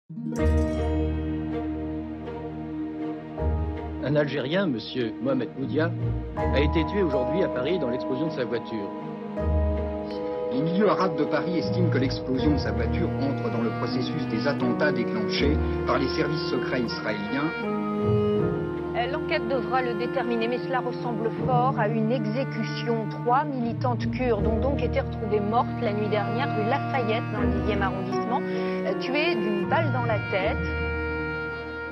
Un Algérien, M. Mohamed Moudia, a été tué aujourd'hui à Paris dans l'explosion de sa voiture. Les milieux arabes de Paris estiment que l'explosion de sa voiture entre dans le processus des attentats déclenchés par les services secrets israéliens. L'enquête devra le déterminer, mais cela ressemble fort à une exécution. 3 militantes kurdes ont donc été retrouvées mortes la nuit dernière rue Lafayette, dans le 10e arrondissement, tuées d'une balle dans la tête.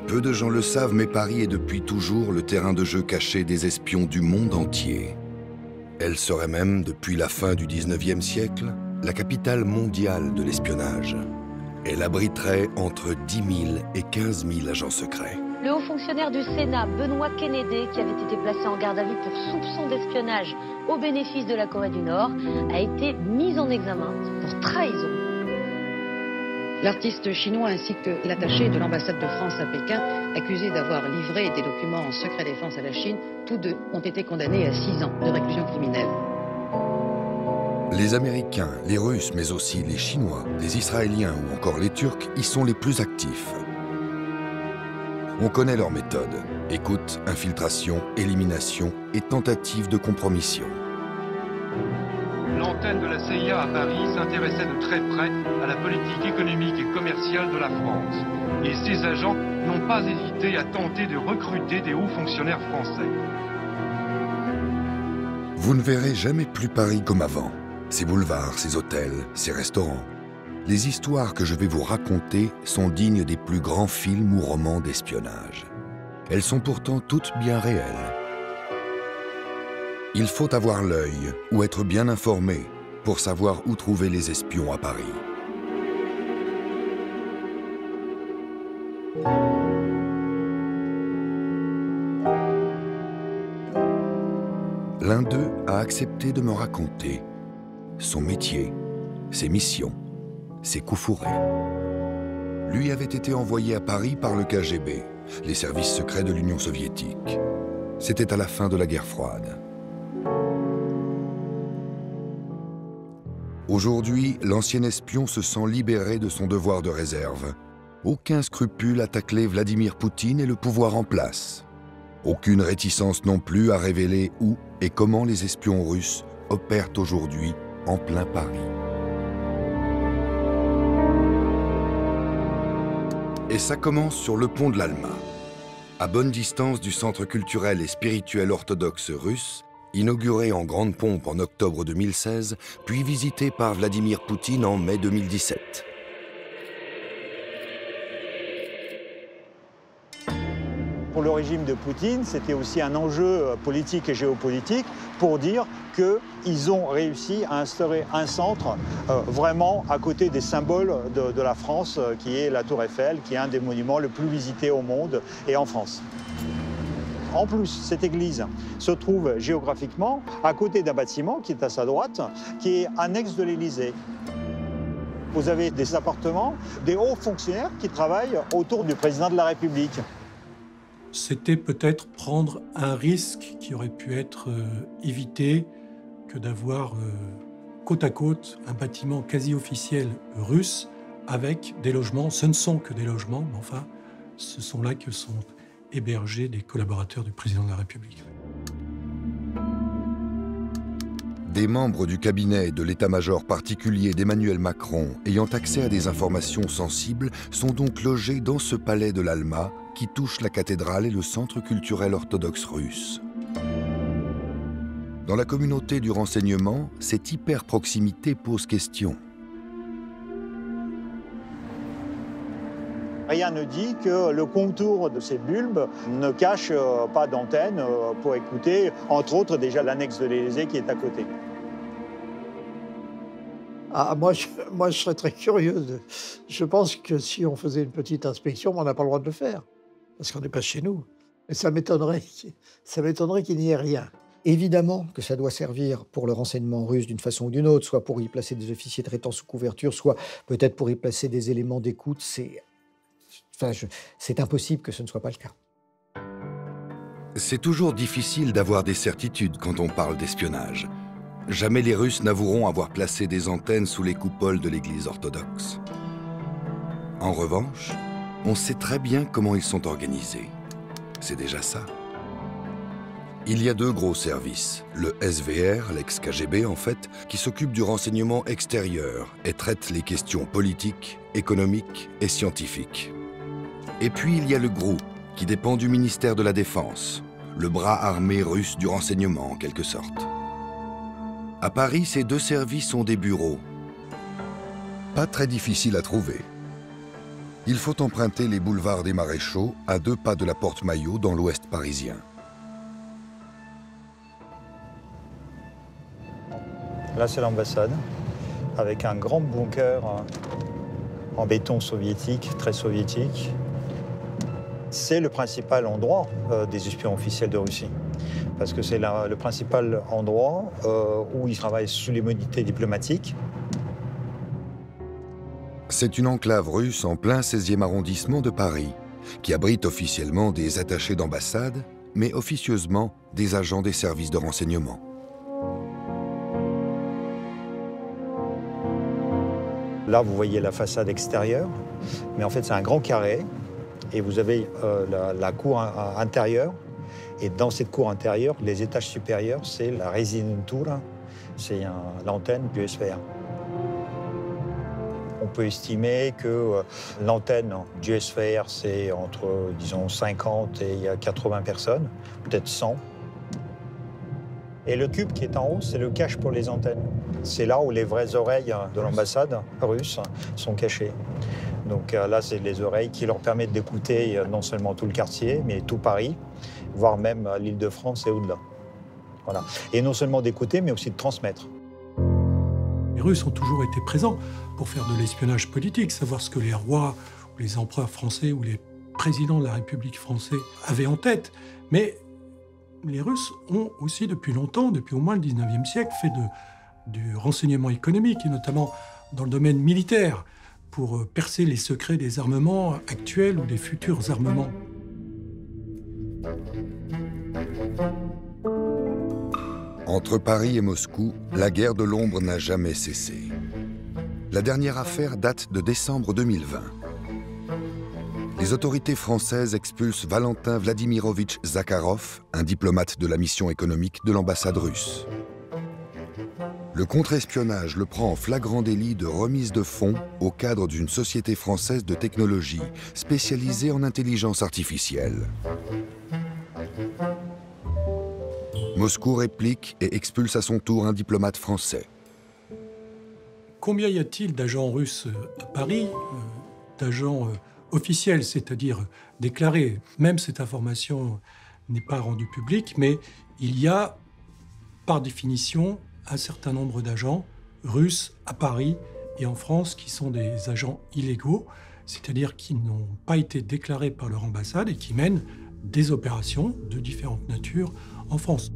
Peu de gens le savent, mais Paris est depuis toujours le terrain de jeu caché des espions du monde entier. Elle serait même, depuis la fin du 19e siècle, la capitale mondiale de l'espionnage. Elle abriterait entre 10 000 et 15 000 agents secrets. Le haut fonctionnaire du Sénat, Benoît Kennedy, qui avait été placé en garde à vue pour soupçon d'espionnage au bénéfice de la Corée du Nord, a été mis en examen pour trahison. L'artiste chinois ainsi que l'attaché de l'ambassade de France à Pékin, accusés d'avoir livré des documents en secret défense à la Chine, tous deux ont été condamnés à 6 ans de réclusion criminelle. Les Américains, les Russes, mais aussi les Chinois, les Israéliens ou encore les Turcs y sont les plus actifs. On connaît leurs méthodes: écoute, infiltration, élimination et tentative de compromission. L'antenne de la CIA à Paris s'intéressait de très près à la politique économique et commerciale de la France. Et ses agents n'ont pas hésité à tenter de recruter des hauts fonctionnaires français. Vous ne verrez jamais plus Paris comme avant. Ses boulevards, ses hôtels, ses restaurants. Les histoires que je vais vous raconter sont dignes des plus grands films ou romans d'espionnage. Elles sont pourtant toutes bien réelles. Il faut avoir l'œil ou être bien informé pour savoir où trouver les espions à Paris. L'un d'eux a accepté de me raconter son métier, ses missions, ses coups fourrés. Lui avait été envoyé à Paris par le KGB, les services secrets de l'Union soviétique. C'était à la fin de la guerre froide. Aujourd'hui, l'ancien espion se sent libéré de son devoir de réserve. Aucun scrupule à tacler Vladimir Poutine et le pouvoir en place. Aucune réticence non plus à révéler où et comment les espions russes opèrent aujourd'hui en plein Paris. Et ça commence sur le pont de l'Alma, à bonne distance du centre culturel et spirituel orthodoxe russe, inauguré en grande pompe en octobre 2016, puis visité par Vladimir Poutine en mai 2017. Pour le régime de Poutine, c'était aussi un enjeu politique et géopolitique pour dire qu'ils ont réussi à instaurer un centre vraiment à côté des symboles de la France, qui est la Tour Eiffel, qui est un des monuments les plus visités au monde et en France. En plus, cette église se trouve géographiquement à côté d'un bâtiment qui est à sa droite, qui est annexe de l'Élysée. Vous avez des appartements, des hauts fonctionnaires qui travaillent autour du président de la République. C'était peut-être prendre un risque qui aurait pu être évité que d'avoir côte à côte un bâtiment quasi officiel russe avec des logements. Ce ne sont que des logements, mais enfin, ce sont là que sont hébergés des collaborateurs du président de la République. Des membres du cabinet de l'état-major particulier d'Emmanuel Macron ayant accès à des informations sensibles sont donc logés dans ce palais de l'Alma qui touche la cathédrale et le centre culturel orthodoxe russe. Dans la communauté du renseignement, cette hyper-proximité pose question. Rien ne dit que le contour de ces bulbes ne cache pas d'antenne pour écouter, entre autres, déjà l'annexe de l'Élysée qui est à côté. Ah, moi, je serais très curieux. Je pense que si on faisait une petite inspection, on n'a pas le droit de le faire, parce qu'on n'est pas chez nous. Mais ça m'étonnerait qu'il n'y ait rien. Évidemment que ça doit servir pour le renseignement russe d'une façon ou d'une autre, soit pour y placer des officiers traitants sous couverture, soit peut-être pour y placer des éléments d'écoute. C'est impossible que ce ne soit pas le cas. C'est toujours difficile d'avoir des certitudes quand on parle d'espionnage. Jamais les Russes n'avoueront avoir placé des antennes sous les coupoles de l'Église orthodoxe. En revanche, on sait très bien comment ils sont organisés. C'est déjà ça. Il y a deux gros services. Le SVR, l'ex-KGB en fait, qui s'occupe du renseignement extérieur et traite les questions politiques, économiques et scientifiques. Et puis il y a le GRU, qui dépend du ministère de la Défense, le bras armé russe du renseignement en quelque sorte. À Paris, ces deux services ont des bureaux. Pas très difficile à trouver. Il faut emprunter les boulevards des Maréchaux à 2 pas de la Porte Maillot dans l'ouest parisien. Là, c'est l'ambassade, avec un grand bunker en béton soviétique, très soviétique. C'est le principal endroit des espions officiels de Russie, parce que c'est le principal endroit où ils travaillent sous l'immunité diplomatique. C'est une enclave russe en plein 16e arrondissement de Paris, qui abrite officiellement des attachés d'ambassade, mais officieusement des agents des services de renseignement. Là, vous voyez la façade extérieure, mais en fait, c'est un grand carré. Et vous avez la cour intérieure. Et dans cette cour intérieure, les étages supérieurs, c'est la Residentura, c'est l'antenne du SVR. On peut estimer que l'antenne du SVR, c'est entre, disons, 50 et 80 personnes, peut-être 100. Et le cube qui est en haut, c'est le cache pour les antennes. C'est là où les vraies oreilles de l'ambassade russe sont cachées. Donc là, c'est les oreilles qui leur permettent d'écouter non seulement tout le quartier, mais tout Paris, voire même l'Île-de-France et au-delà. Voilà. Et non seulement d'écouter, mais aussi de transmettre. Les Russes ont toujours été présents pour faire de l'espionnage politique, savoir ce que les rois, ou les empereurs français ou les présidents de la République française avaient en tête. Mais les Russes ont aussi depuis longtemps, depuis au moins le 19e siècle, fait du renseignement économique, et notamment dans le domaine militaire, pour percer les secrets des armements actuels ou des futurs armements. Entre Paris et Moscou, la guerre de l'ombre n'a jamais cessé. La dernière affaire date de décembre 2020. Les autorités françaises expulsent Valentin Vladimirovitch Zakharov, un diplomate de la mission économique de l'ambassade russe. Le contre-espionnage le prend en flagrant délit de remise de fonds au cadre d'une société française de technologie spécialisée en intelligence artificielle. Moscou réplique et expulse à son tour un diplomate français. Combien y a-t-il d'agents russes à Paris, d'agents officiels, c'est-à-dire déclarés? Même cette information n'est pas rendue publique, mais il y a, par définition, un certain nombre d'agents russes à Paris et en France qui sont des agents illégaux, c'est-à-dire qui n'ont pas été déclarés par leur ambassade et qui mènent des opérations de différentes natures en France.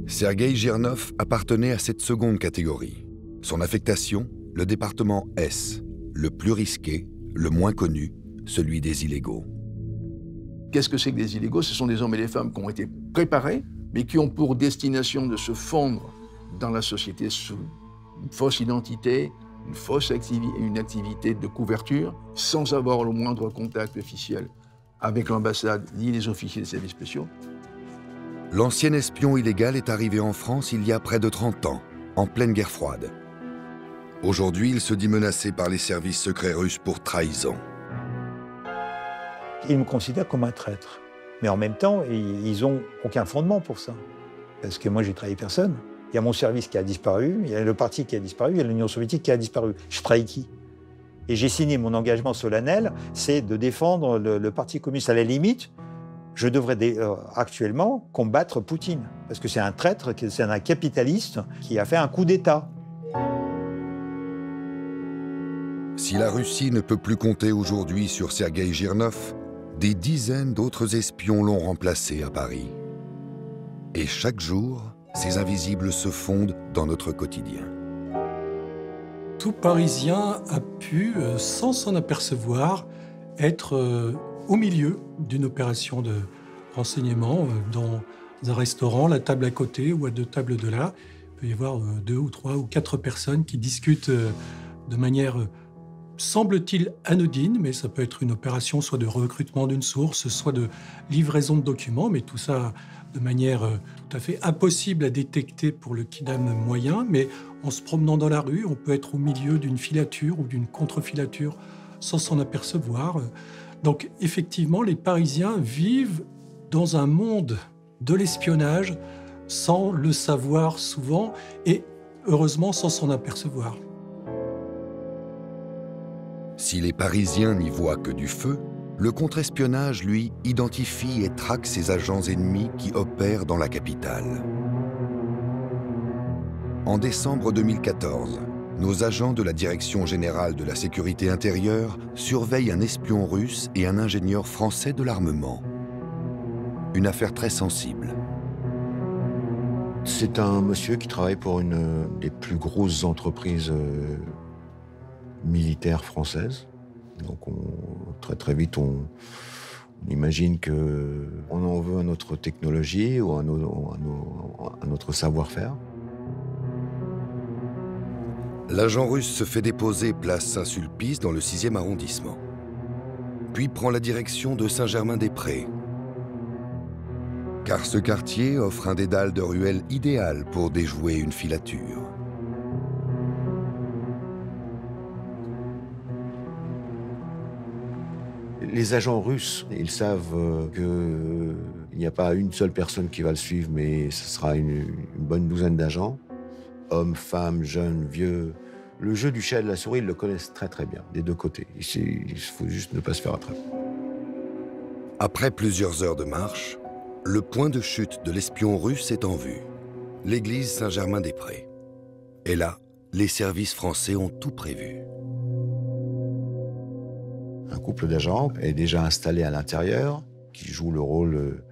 Sergueï Girnov appartenait à cette seconde catégorie. Son affectation, le département S, le plus risqué, le moins connu, celui des illégaux. Qu'est-ce que c'est que des illégaux? Ce sont des hommes et des femmes qui ont été préparés, mais qui ont pour destination de se fondre dans la société sous une fausse identité, une activité de couverture, sans avoir le moindre contact officiel avec l'ambassade ni les officiers des services spéciaux. L'ancien espion illégal est arrivé en France il y a près de 30 ans, en pleine guerre froide. Aujourd'hui, il se dit menacé par les services secrets russes pour trahison. Ils me considèrent comme un traître. Mais en même temps, ils n'ont aucun fondement pour ça. Parce que moi, j'ai trahi personne. Il y a mon service qui a disparu, il y a le parti qui a disparu, il y a l'Union soviétique qui a disparu. Je trahis qui? Et j'ai signé mon engagement solennel, c'est de défendre le Parti communiste. À la limite, je devrais actuellement combattre Poutine. Parce que c'est un traître, c'est un capitaliste qui a fait un coup d'État. Si la Russie ne peut plus compter aujourd'hui sur Sergueï Girnov, des dizaines d'autres espions l'ont remplacé à Paris. Et chaque jour, ces invisibles se fondent dans notre quotidien. Tout Parisien a pu, sans s'en apercevoir, être au milieu d'une opération de renseignement dans un restaurant, la table à côté ou à 2 tables de là. Il peut y avoir 2 ou 3 ou 4 personnes qui discutent de manière semble-t-il anodine, mais ça peut être une opération soit de recrutement d'une source, soit de livraison de documents, mais tout ça de manière tout à fait impossible à détecter pour le kidam moyen. Mais en se promenant dans la rue, on peut être au milieu d'une filature ou d'une contre-filature sans s'en apercevoir. Donc effectivement, les Parisiens vivent dans un monde de l'espionnage sans le savoir souvent et heureusement sans s'en apercevoir. Si les Parisiens n'y voient que du feu, le contre-espionnage, lui, identifie et traque ses agents ennemis qui opèrent dans la capitale. En décembre 2014, nos agents de la Direction générale de la sécurité intérieure surveillent un espion russe et un ingénieur français de l'armement. Une affaire très sensible. C'est un monsieur qui travaille pour une des plus grosses entreprises militaires françaises. Donc très vite, on imagine qu'on en veut à notre technologie ou à notre savoir-faire. L'agent russe se fait déposer place Saint-Sulpice dans le 6e arrondissement. Puis prend la direction de Saint-Germain-des-Prés. Car ce quartier offre un dédale de ruelles idéal pour déjouer une filature. Les agents russes, ils savent qu'il n'y a pas une seule personne qui va le suivre, mais ce sera une bonne douzaine d'agents. Hommes, femmes, jeunes, vieux. Le jeu du chat et de la souris, ils le connaissent très bien, des deux côtés. Il faut juste ne pas se faire attraper. Après plusieurs heures de marche, le point de chute de l'espion russe est en vue. L'église Saint-Germain-des-Prés. Et là, les services français ont tout prévu. Un couple d'agents est déjà installé à l'intérieur, qui joue le rôle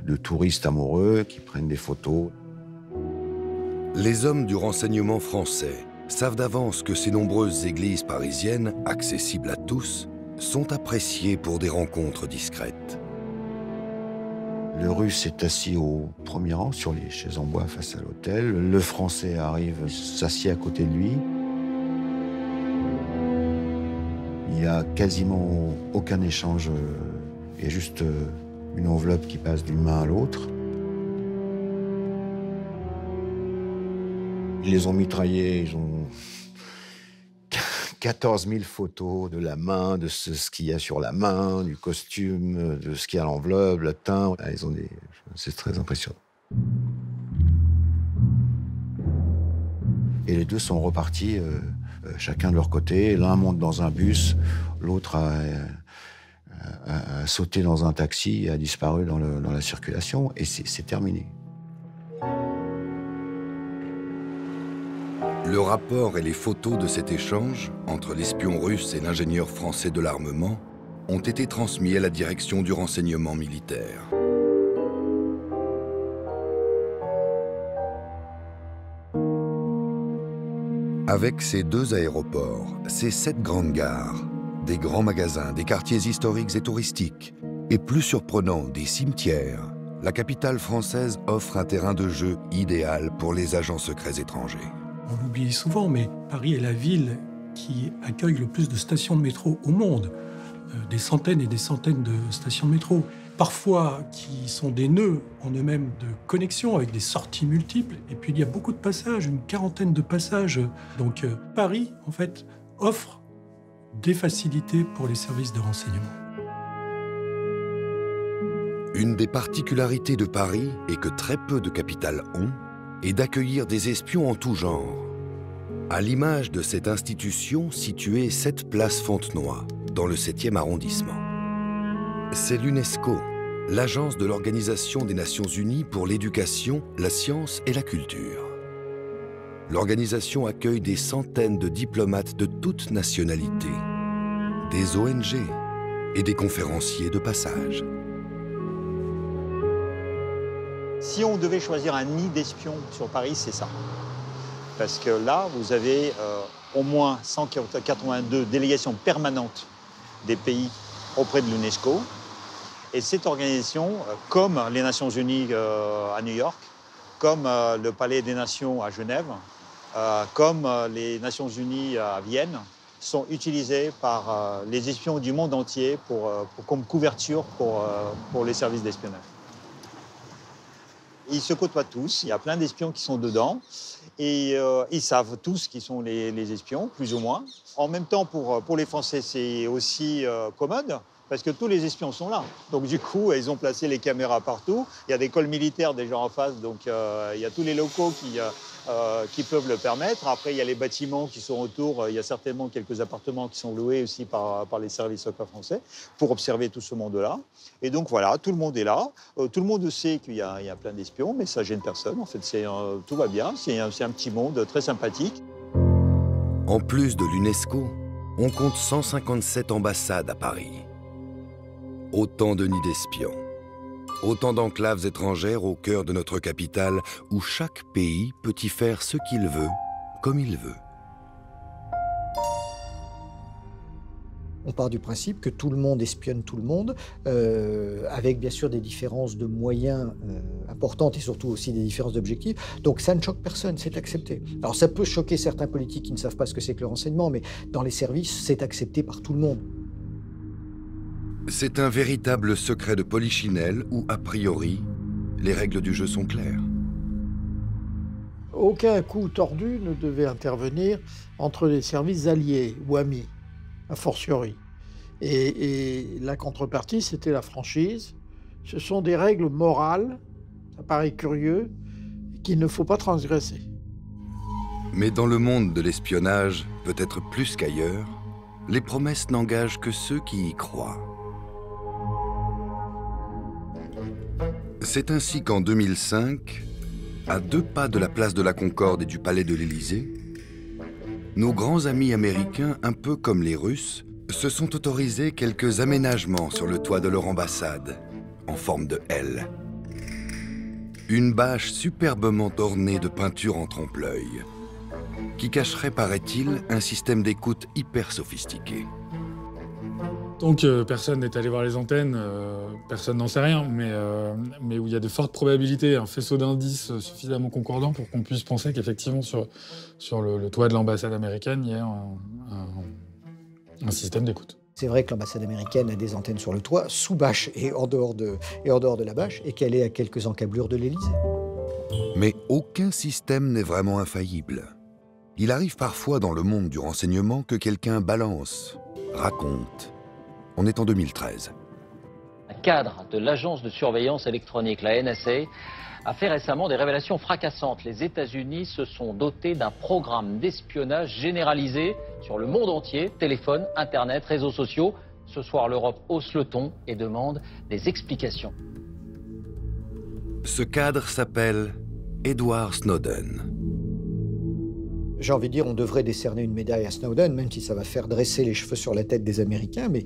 de touristes amoureux, qui prennent des photos. Les hommes du renseignement français savent d'avance que ces nombreuses églises parisiennes, accessibles à tous, sont appréciées pour des rencontres discrètes. Le Russe est assis au premier rang, sur les chaises en bois face à l'hôtel. Le Français arrive, s'assied à côté de lui. Il n'y a quasiment aucun échange. Il y a juste une enveloppe qui passe d'une main à l'autre. Ils les ont mitraillés, ils ont 14 000 photos de la main, de ce qu'il y a sur la main, du costume, de ce qu'il y a à l'enveloppe, le teint. C'est très impressionnant. Et les deux sont repartis, chacun de leur côté. L'un monte dans un bus, l'autre a sauté dans un taxi et a disparu dans la circulation. Et c'est terminé. Le rapport et les photos de cet échange entre l'espion russe et l'ingénieur français de l'armement ont été transmis à la direction du renseignement militaire. Avec ces deux aéroports, ces 7 grandes gares, des grands magasins, des quartiers historiques et touristiques, et plus surprenant, des cimetières, la capitale française offre un terrain de jeu idéal pour les agents secrets étrangers. On l'oublie souvent, mais Paris est la ville qui accueille le plus de stations de métro au monde. Des centaines et des centaines de stations de métro. Parfois qui sont des nœuds en eux-mêmes de connexion avec des sorties multiples. Et puis il y a beaucoup de passages, une quarantaine de passages. Donc Paris, en fait, offre des facilités pour les services de renseignement. Une des particularités de Paris, et que très peu de capitales ont, est d'accueillir des espions en tout genre. À l'image de cette institution située 7 place Fontenoy, dans le 7e arrondissement. C'est l'UNESCO, l'agence de l'Organisation des Nations Unies pour l'éducation, la science et la culture. L'organisation accueille des centaines de diplomates de toutes nationalités, des ONG et des conférenciers de passage. Si on devait choisir un nid d'espions sur Paris, c'est ça. Parce que là, vous avez au moins 182 délégations permanentes des pays auprès de l'UNESCO. Et cette organisation, comme les Nations Unies à New York, comme le Palais des Nations à Genève, comme les Nations Unies à Vienne, sont utilisés par les espions du monde entier comme couverture pour les services d'espionnage. Ils se côtoient tous, il y a plein d'espions qui sont dedans et ils savent tous qui sont les espions, plus ou moins. En même temps, pour les Français, c'est aussi commode parce que tous les espions sont là. Donc du coup, ils ont placé les caméras partout. Il y a des cols militaires déjà en face, donc il y a tous les locaux qui peuvent le permettre. Après, il y a les bâtiments qui sont autour. Il y a certainement quelques appartements qui sont loués aussi par les services secrets français pour observer tout ce monde-là. Et donc voilà, tout le monde est là. Tout le monde sait qu'il y a plein d'espions, mais ça gêne personne. En fait, tout va bien. C'est un petit monde très sympathique. En plus de l'UNESCO, on compte 157 ambassades à Paris. Autant de nids d'espions. Autant d'enclaves étrangères au cœur de notre capitale où chaque pays peut y faire ce qu'il veut, comme il veut. On part du principe que tout le monde espionne tout le monde, avec bien sûr des différences de moyens importantes et surtout aussi des différences d'objectifs. Donc ça ne choque personne, c'est accepté. Alors ça peut choquer certains politiques qui ne savent pas ce que c'est que le renseignement, mais dans les services, c'est accepté par tout le monde. C'est un véritable secret de polichinelle où, a priori, les règles du jeu sont claires. Aucun coup tordu ne devait intervenir entre les services alliés ou amis, a fortiori. Et la contrepartie, c'était la franchise. Ce sont des règles morales, ça paraît curieux, qu'il ne faut pas transgresser. Mais dans le monde de l'espionnage, peut-être plus qu'ailleurs, les promesses n'engagent que ceux qui y croient. C'est ainsi qu'en 2005, à 2 pas de la place de la Concorde et du palais de l'Élysée, nos grands amis américains, un peu comme les Russes, se sont autorisés quelques aménagements sur le toit de leur ambassade, en forme de L. Une bâche superbement ornée de peintures en trompe-l'œil, qui cacherait, paraît-il, un système d'écoute hyper sophistiqué. Tant que personne n'est allé voir les antennes, personne n'en sait rien, mais où il y a de fortes probabilités, un faisceau d'indices suffisamment concordants pour qu'on puisse penser qu'effectivement sur le toit de l'ambassade américaine, il y a un système d'écoute. C'est vrai que l'ambassade américaine a des antennes sur le toit, sous bâche et en dehors de la bâche, et qu'elle est à quelques encablures de l'Élysée. Mais aucun système n'est vraiment infaillible. Il arrive parfois dans le monde du renseignement que quelqu'un balance, raconte. On est en 2013. Un cadre de l'agence de surveillance électronique, la NSA, a fait récemment des révélations fracassantes. Les États-Unis se sont dotés d'un programme d'espionnage généralisé sur le monde entier, téléphone, Internet, réseaux sociaux. Ce soir, l'Europe hausse le ton et demande des explications. Ce cadre s'appelle Edward Snowden. J'ai envie de dire, on devrait décerner une médaille à Snowden, même si ça va faire dresser les cheveux sur la tête des Américains, mais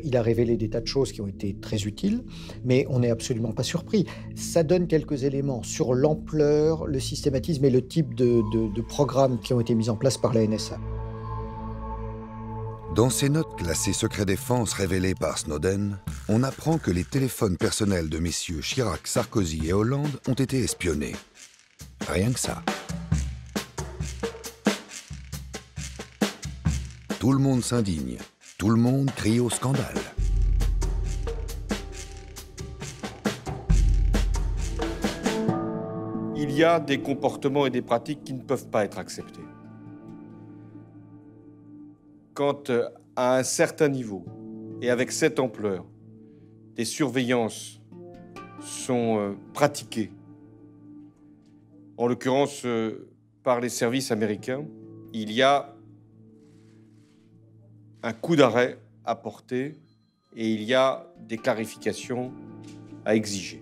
il a révélé des tas de choses qui ont été très utiles, mais on n'est absolument pas surpris. Ça donne quelques éléments sur l'ampleur, le systématisme et le type de programmes qui ont été mis en place par la NSA. Dans ces notes classées secret défense révélées par Snowden, on apprend que les téléphones personnels de messieurs Chirac, Sarkozy et Hollande ont été espionnés. Rien que ça. Tout le monde s'indigne, tout le monde crie au scandale. Il y a des comportements et des pratiques qui ne peuvent pas être acceptés. Quand, à un certain niveau et avec cette ampleur, des surveillances sont pratiquées, en l'occurrence par les services américains, il y a un coup d'arrêt à porter et il y a des clarifications à exiger.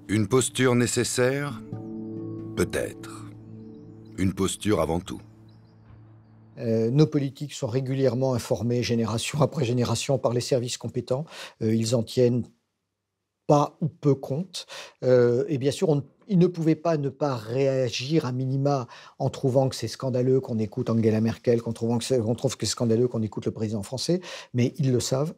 Une posture nécessaire? Peut-être. Une posture avant tout. Nos politiques sont régulièrement informés, génération après génération, par les services compétents. Ils en tiennent pas ou peu compte. Et bien sûr, ils ne pouvaient pas ne pas réagir à minima en trouvant que c'est scandaleux qu'on écoute Angela Merkel, qu'on trouve que c'est scandaleux qu'on écoute le président français, mais ils le savent.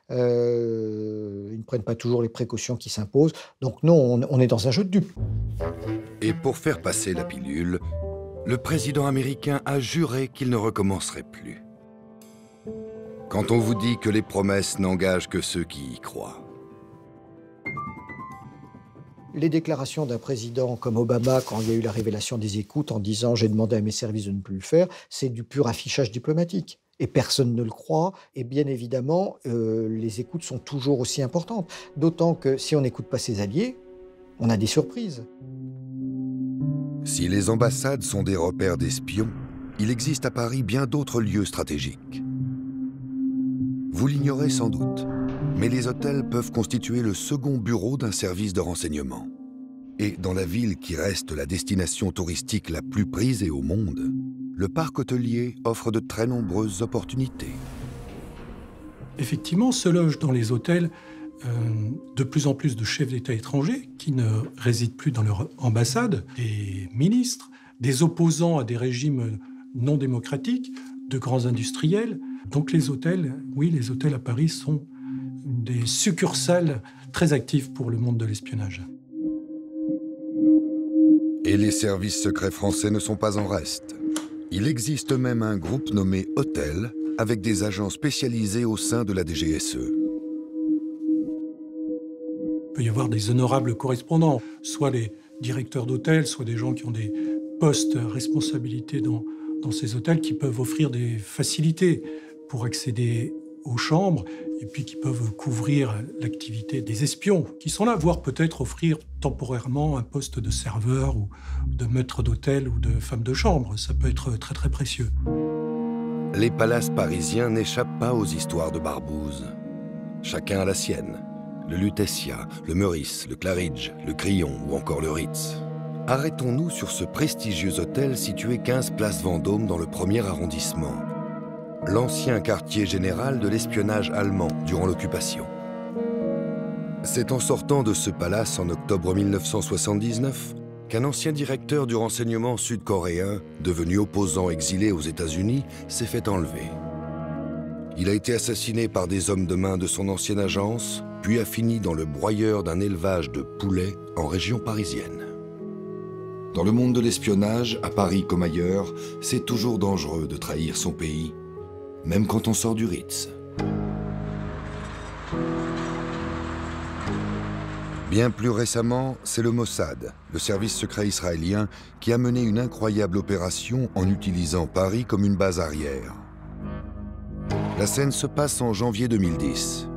Ils ne prennent pas toujours les précautions qui s'imposent. Donc non, on est dans un jeu de dupes. Et pour faire passer la pilule, le président américain a juré qu'il ne recommencerait plus. Quand on vous dit que les promesses n'engagent que ceux qui y croient. Les déclarations d'un président comme Obama, quand il y a eu la révélation des écoutes en disant « j'ai demandé à mes services de ne plus le faire », c'est du pur affichage diplomatique. Et personne ne le croit. Et bien évidemment, les écoutes sont toujours aussi importantes. D'autant que si on n'écoute pas ses alliés, on a des surprises. Si les ambassades sont des repères d'espions, il existe à Paris bien d'autres lieux stratégiques. Vous l'ignorez sans doute, mais les hôtels peuvent constituer le second bureau d'un service de renseignement. Et dans la ville qui reste la destination touristique la plus prisée au monde, le parc hôtelier offre de très nombreuses opportunités. Effectivement, se logent dans les hôtels de plus en plus de chefs d'État étrangers qui ne résident plus dans leur ambassade, des ministres, des opposants à des régimes non démocratiques, de grands industriels. Donc les hôtels, oui, les hôtels à Paris sont des succursales très actives pour le monde de l'espionnage. Et les services secrets français ne sont pas en reste. Il existe même un groupe nommé Hôtel, avec des agents spécialisés au sein de la DGSE. Il peut y avoir des honorables correspondants, soit les directeurs d'hôtels, soit des gens qui ont des postes à responsabilité dans ces hôtels, qui peuvent offrir des facilités pour accéder aux chambres, et puis qui peuvent couvrir l'activité des espions, qui sont là, voire peut-être offrir temporairement un poste de serveur ou de maître d'hôtel ou de femme de chambre. Ça peut être très très précieux. Les palaces parisiens n'échappent pas aux histoires de Barbouze. Chacun a la sienne. Le Lutetia, le Meurice, le Claridge, le Crillon ou encore le Ritz. Arrêtons-nous sur ce prestigieux hôtel situé 15 place Vendôme dans le 1er arrondissement. L'ancien quartier général de l'espionnage allemand durant l'occupation. C'est en sortant de ce palace en octobre 1979 qu'un ancien directeur du renseignement sud-coréen, devenu opposant exilé aux États-Unis, s'est fait enlever. Il a été assassiné par des hommes de main de son ancienne agence, puis a fini dans le broyeur d'un élevage de poulets en région parisienne. Dans le monde de l'espionnage, à Paris comme ailleurs, c'est toujours dangereux de trahir son pays, même quand on sort du Ritz. Bien plus récemment, c'est le Mossad, le service secret israélien, qui a mené une incroyable opération en utilisant Paris comme une base arrière. La scène se passe en janvier 2010.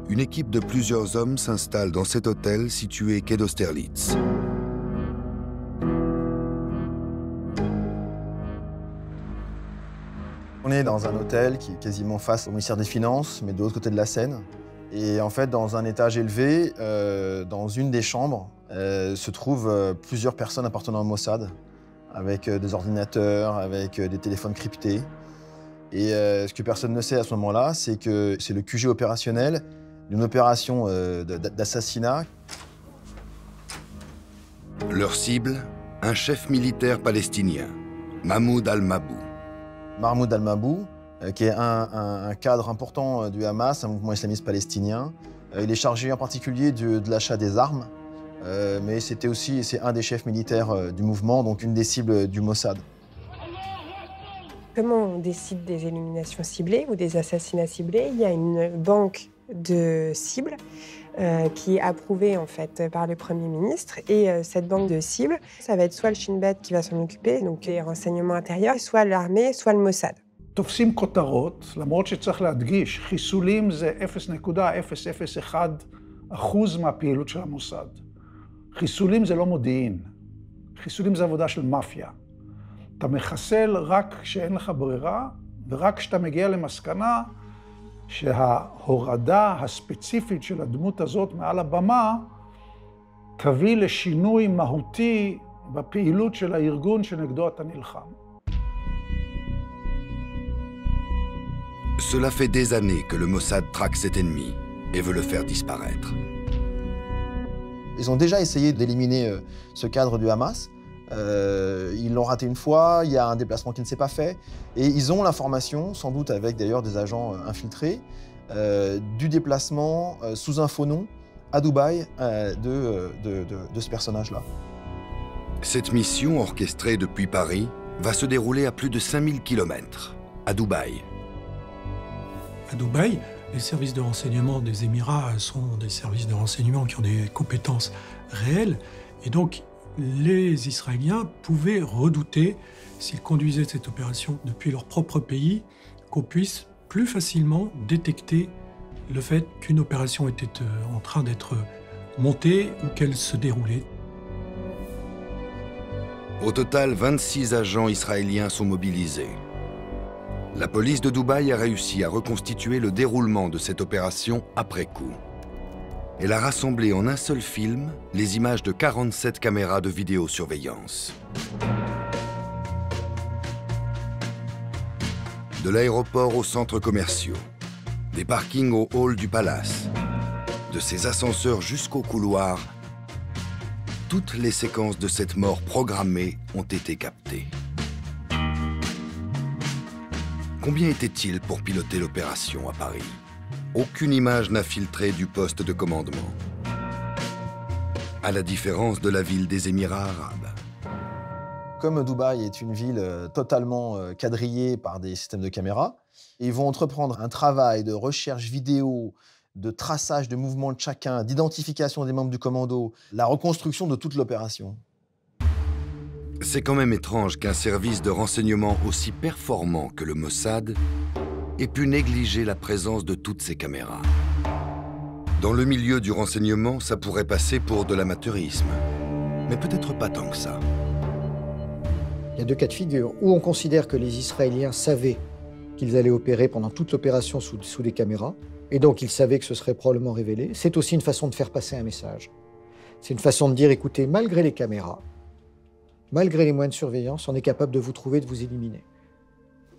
Une équipe de plusieurs hommes s'installe dans cet hôtel situé quai d'Austerlitz. On est dans un hôtel qui est quasiment face au ministère des Finances, mais de l'autre côté de la Seine. Et en fait, dans un étage élevé, dans une des chambres, se trouvent plusieurs personnes appartenant au Mossad, avec des ordinateurs, avec des téléphones cryptés. Et ce que personne ne sait à ce moment-là, c'est que c'est le QG opérationnel d'une opération d'assassinat. Leur cible, un chef militaire palestinien, Mahmoud al-Mabhouh. Mahmoud al-Mabhouh, qui est un cadre important du Hamas, un mouvement islamiste palestinien. Il est chargé en particulier de l'achat des armes, mais c'est un des chefs militaires du mouvement, donc une des cibles du Mossad. Comment on décide des éliminations ciblées ou des assassinats ciblés? Il y a une banque de cibles qui est approuvée en fait par le Premier ministre. Et cette banque de cibles, ça va être soit le Shin Bet qui va s'en occuper, donc les renseignements intérieurs, soit l'armée, soit le Mossad. תופסים כותרות, למרות שצריך להדגיש, חיסולים זה 0.001% מהפעילות של המוסד. חיסולים זה לא מודיעין, חיסולים זה עבודה של מאפיה. אתה מחסל רק כשאין לך ברירה, ורק כשאתה מגיע למסקנה שההורדה הספציפית של הדמות הזאת מעל הבמה תביא לשינוי מהותי בפעילות של הארגון שנגדו אתה נלחם. Cela fait des années que le Mossad traque cet ennemi et veut le faire disparaître. Ils ont déjà essayé d'éliminer ce cadre du Hamas. Ils l'ont raté une fois, il y a un déplacement qui ne s'est pas fait. Et ils ont l'information, sans doute avec d'ailleurs des agents infiltrés, du déplacement sous un faux nom à Dubaï de ce personnage-là. Cette mission orchestrée depuis Paris va se dérouler à plus de 5000 km, à Dubaï. À Dubaï, les services de renseignement des Émirats sont des services de renseignement qui ont des compétences réelles. Et donc, les Israéliens pouvaient redouter, s'ils conduisaient cette opération depuis leur propre pays, qu'on puisse plus facilement détecter le fait qu'une opération était en train d'être montée ou qu'elle se déroulait. Au total, 26 agents israéliens sont mobilisés. La police de Dubaï a réussi à reconstituer le déroulement de cette opération après coup. Elle a rassemblé en un seul film les images de 47 caméras de vidéosurveillance. De l'aéroport aux centres commerciaux, des parkings au hall du palace, de ses ascenseurs jusqu'aux couloirs, toutes les séquences de cette mort programmée ont été captées. Combien était-il pour piloter l'opération à Paris? Aucune image n'a filtré du poste de commandement. À la différence de la ville des Émirats arabes. Comme Dubaï est une ville totalement quadrillée par des systèmes de caméras, ils vont entreprendre un travail de recherche vidéo, de traçage de mouvements de chacun, d'identification des membres du commando, la reconstruction de toute l'opération. C'est quand même étrange qu'un service de renseignement aussi performant que le Mossad ait pu négliger la présence de toutes ces caméras. Dans le milieu du renseignement, ça pourrait passer pour de l'amateurisme, mais peut-être pas tant que ça. Il y a deux cas de figure. Où on considère que les Israéliens savaient qu'ils allaient opérer pendant toute l'opération sous des caméras, et donc ils savaient que ce serait probablement révélé. C'est aussi une façon de faire passer un message. C'est une façon de dire, écoutez, malgré les caméras, malgré les moyens de surveillance, on est capable de vous trouver, de vous éliminer.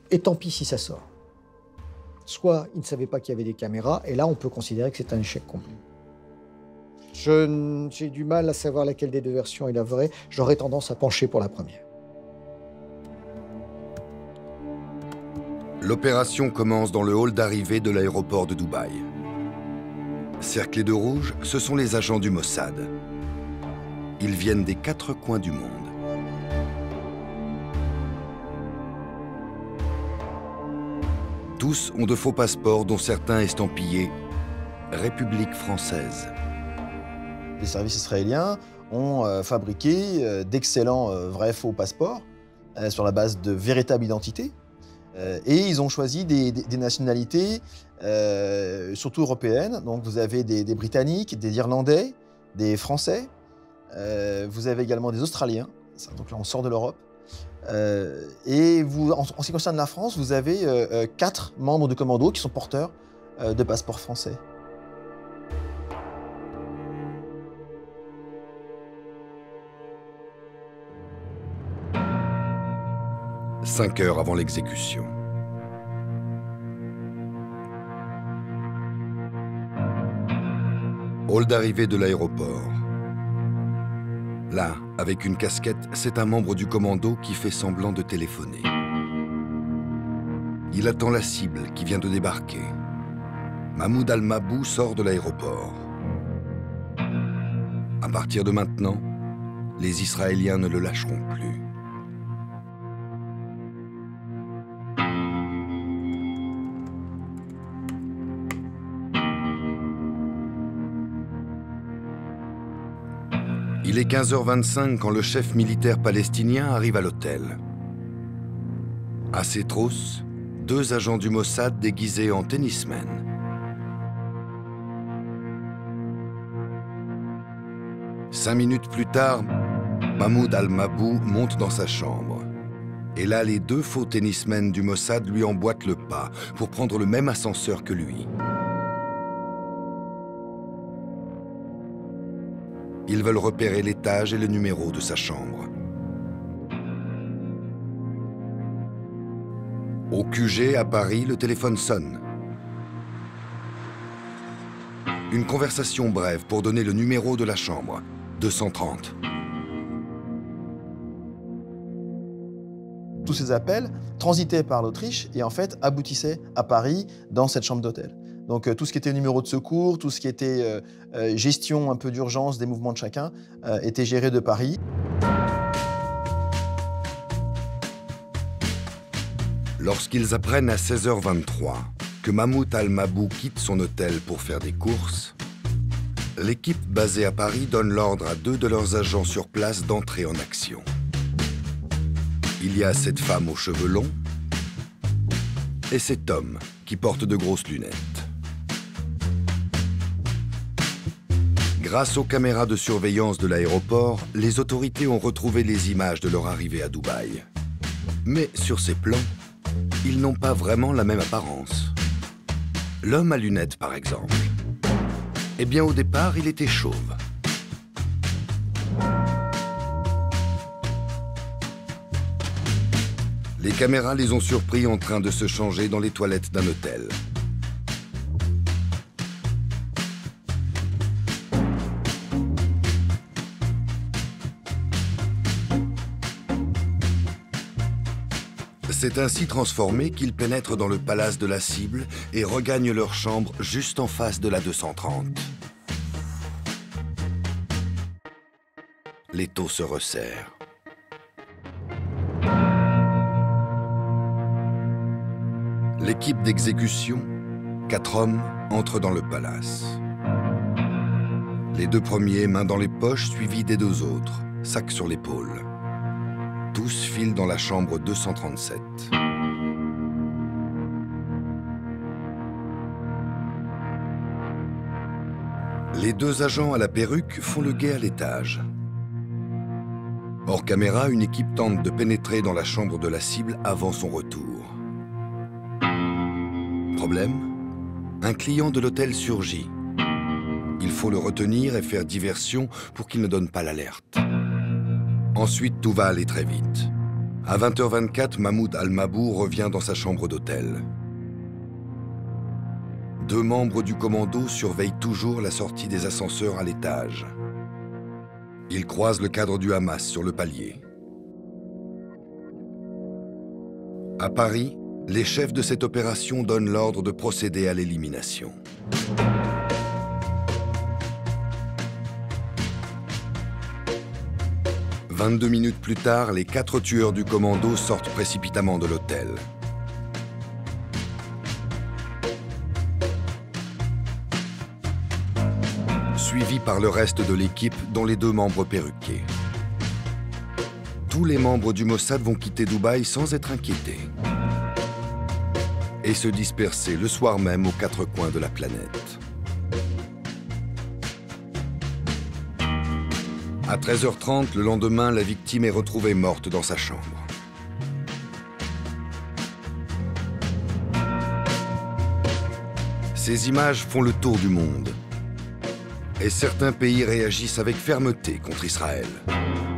Et tant pis si ça sort. Soit ils ne savaient pas qu'il y avait des caméras, et là on peut considérer que c'est un échec complet. J'ai du mal à savoir laquelle des deux versions est la vraie. J'aurais tendance à pencher pour la première. L'opération commence dans le hall d'arrivée de l'aéroport de Dubaï. Cerclés de rouge, ce sont les agents du Mossad. Ils viennent des 4 coins du monde. Tous ont de faux passeports dont certains estampillés « République française ». Les services israéliens ont fabriqué d'excellents vrais faux passeports sur la base de véritables identités. Et ils ont choisi des nationalités, surtout européennes. Donc vous avez des Britanniques, des Irlandais, des Français. Vous avez également des Australiens. Donc là, on sort de l'Europe. Et vous, en ce qui concerne la France, vous avez 4 membres du commando qui sont porteurs de passeports français. « 5 heures avant l'exécution. Hall d'arrivée de l'aéroport. Là, avec une casquette, c'est un membre du commando qui fait semblant de téléphoner. Il attend la cible qui vient de débarquer. Mahmoud Al-Mabou sort de l'aéroport. À partir de maintenant, les Israéliens ne le lâcheront plus. Il est 15h25 quand le chef militaire palestinien arrive à l'hôtel. À ses trousses, 2 agents du Mossad déguisés en tennismen. Cinq minutes plus tard, Mahmoud Al-Mabou monte dans sa chambre. Et là, les 2 faux tennismen du Mossad lui emboîtent le pas pour prendre le même ascenseur que lui. Ils veulent repérer l'étage et le numéro de sa chambre. Au QG à Paris, le téléphone sonne. Une conversation brève pour donner le numéro de la chambre, 230. Tous ces appels transitaient par l'Autriche et en fait aboutissaient à Paris dans cette chambre d'hôtel. Donc tout ce qui était numéro de secours, tout ce qui était gestion un peu d'urgence des mouvements de chacun était géré de Paris. Lorsqu'ils apprennent à 16h23 que Mahmoud Al-Mabou quitte son hôtel pour faire des courses, l'équipe basée à Paris donne l'ordre à 2 de leurs agents sur place d'entrer en action. Il y a cette femme aux cheveux longs et cet homme qui porte de grosses lunettes. Grâce aux caméras de surveillance de l'aéroport, les autorités ont retrouvé les images de leur arrivée à Dubaï. Mais sur ces plans, ils n'ont pas vraiment la même apparence. L'homme à lunettes, par exemple. Eh bien, au départ, il était chauve. Les caméras les ont surpris en train de se changer dans les toilettes d'un hôtel. C'est ainsi transformé qu'ils pénètrent dans le palace de la cible et regagnent leur chambre juste en face de la 230. L'étau se resserre. L'équipe d'exécution, 4 hommes, entre dans le palace. Les 2 premiers, mains dans les poches, suivis des 2 autres, sac sur l'épaule. Tous filent dans la chambre 237. Les 2 agents à la perruque font le guet à l'étage. Hors caméra, une équipe tente de pénétrer dans la chambre de la cible avant son retour. Problème, un client de l'hôtel surgit. Il faut le retenir et faire diversion pour qu'il ne donne pas l'alerte. Ensuite, tout va aller très vite. À 20h24, Mahmoud Al-Mabou revient dans sa chambre d'hôtel. 2 membres du commando surveillent toujours la sortie des ascenseurs à l'étage. Ils croisent le cadre du Hamas sur le palier. À Paris, les chefs de cette opération donnent l'ordre de procéder à l'élimination. « 22 minutes plus tard, les 4 tueurs du commando sortent précipitamment de l'hôtel. Suivis par le reste de l'équipe, dont les 2 membres perruqués. Tous les membres du Mossad vont quitter Dubaï sans être inquiétés et se disperser le soir même aux 4 coins de la planète. À 13h30, le lendemain, la victime est retrouvée morte dans sa chambre. Ces images font le tour du monde. Et certains pays réagissent avec fermeté contre Israël.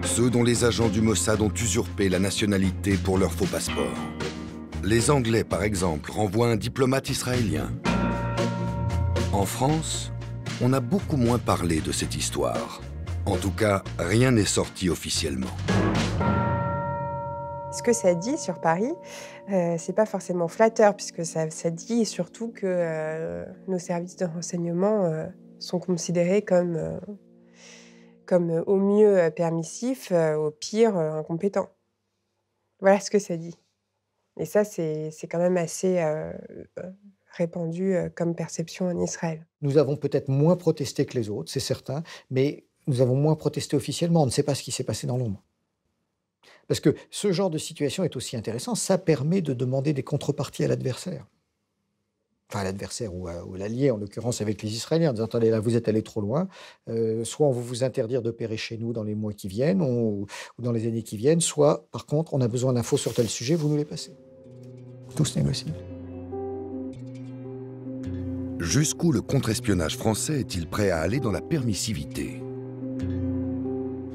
Ceux dont les agents du Mossad ont usurpé la nationalité pour leur faux passeport. Les Anglais, par exemple, renvoient un diplomate israélien. En France, on a beaucoup moins parlé de cette histoire. En tout cas, rien n'est sorti officiellement. Ce que ça dit sur Paris, c'est pas forcément flatteur, puisque ça dit surtout que nos services de renseignement sont considérés comme au mieux permissifs, au pire incompétents. Voilà ce que ça dit. Et ça, c'est quand même assez répandu comme perception en Israël. Nous avons peut-être moins protesté que les autres, c'est certain, mais nous avons moins protesté officiellement. On ne sait pas ce qui s'est passé dans l'ombre. Parce que ce genre de situation est aussi intéressant. Ça permet de demander des contreparties à l'adversaire. Enfin, à l'adversaire ou à l'allié, en l'occurrence avec les Israéliens, en disant « Attendez, là, vous êtes allés trop loin. Soit on va vous interdire d'opérer chez nous dans les mois qui viennent ou dans les années qui viennent, soit, par contre, on a besoin d'infos sur tel sujet, vous nous les passez. » Tout se négocie. Jusqu'où le contre-espionnage français est-il prêt à aller dans la permissivité?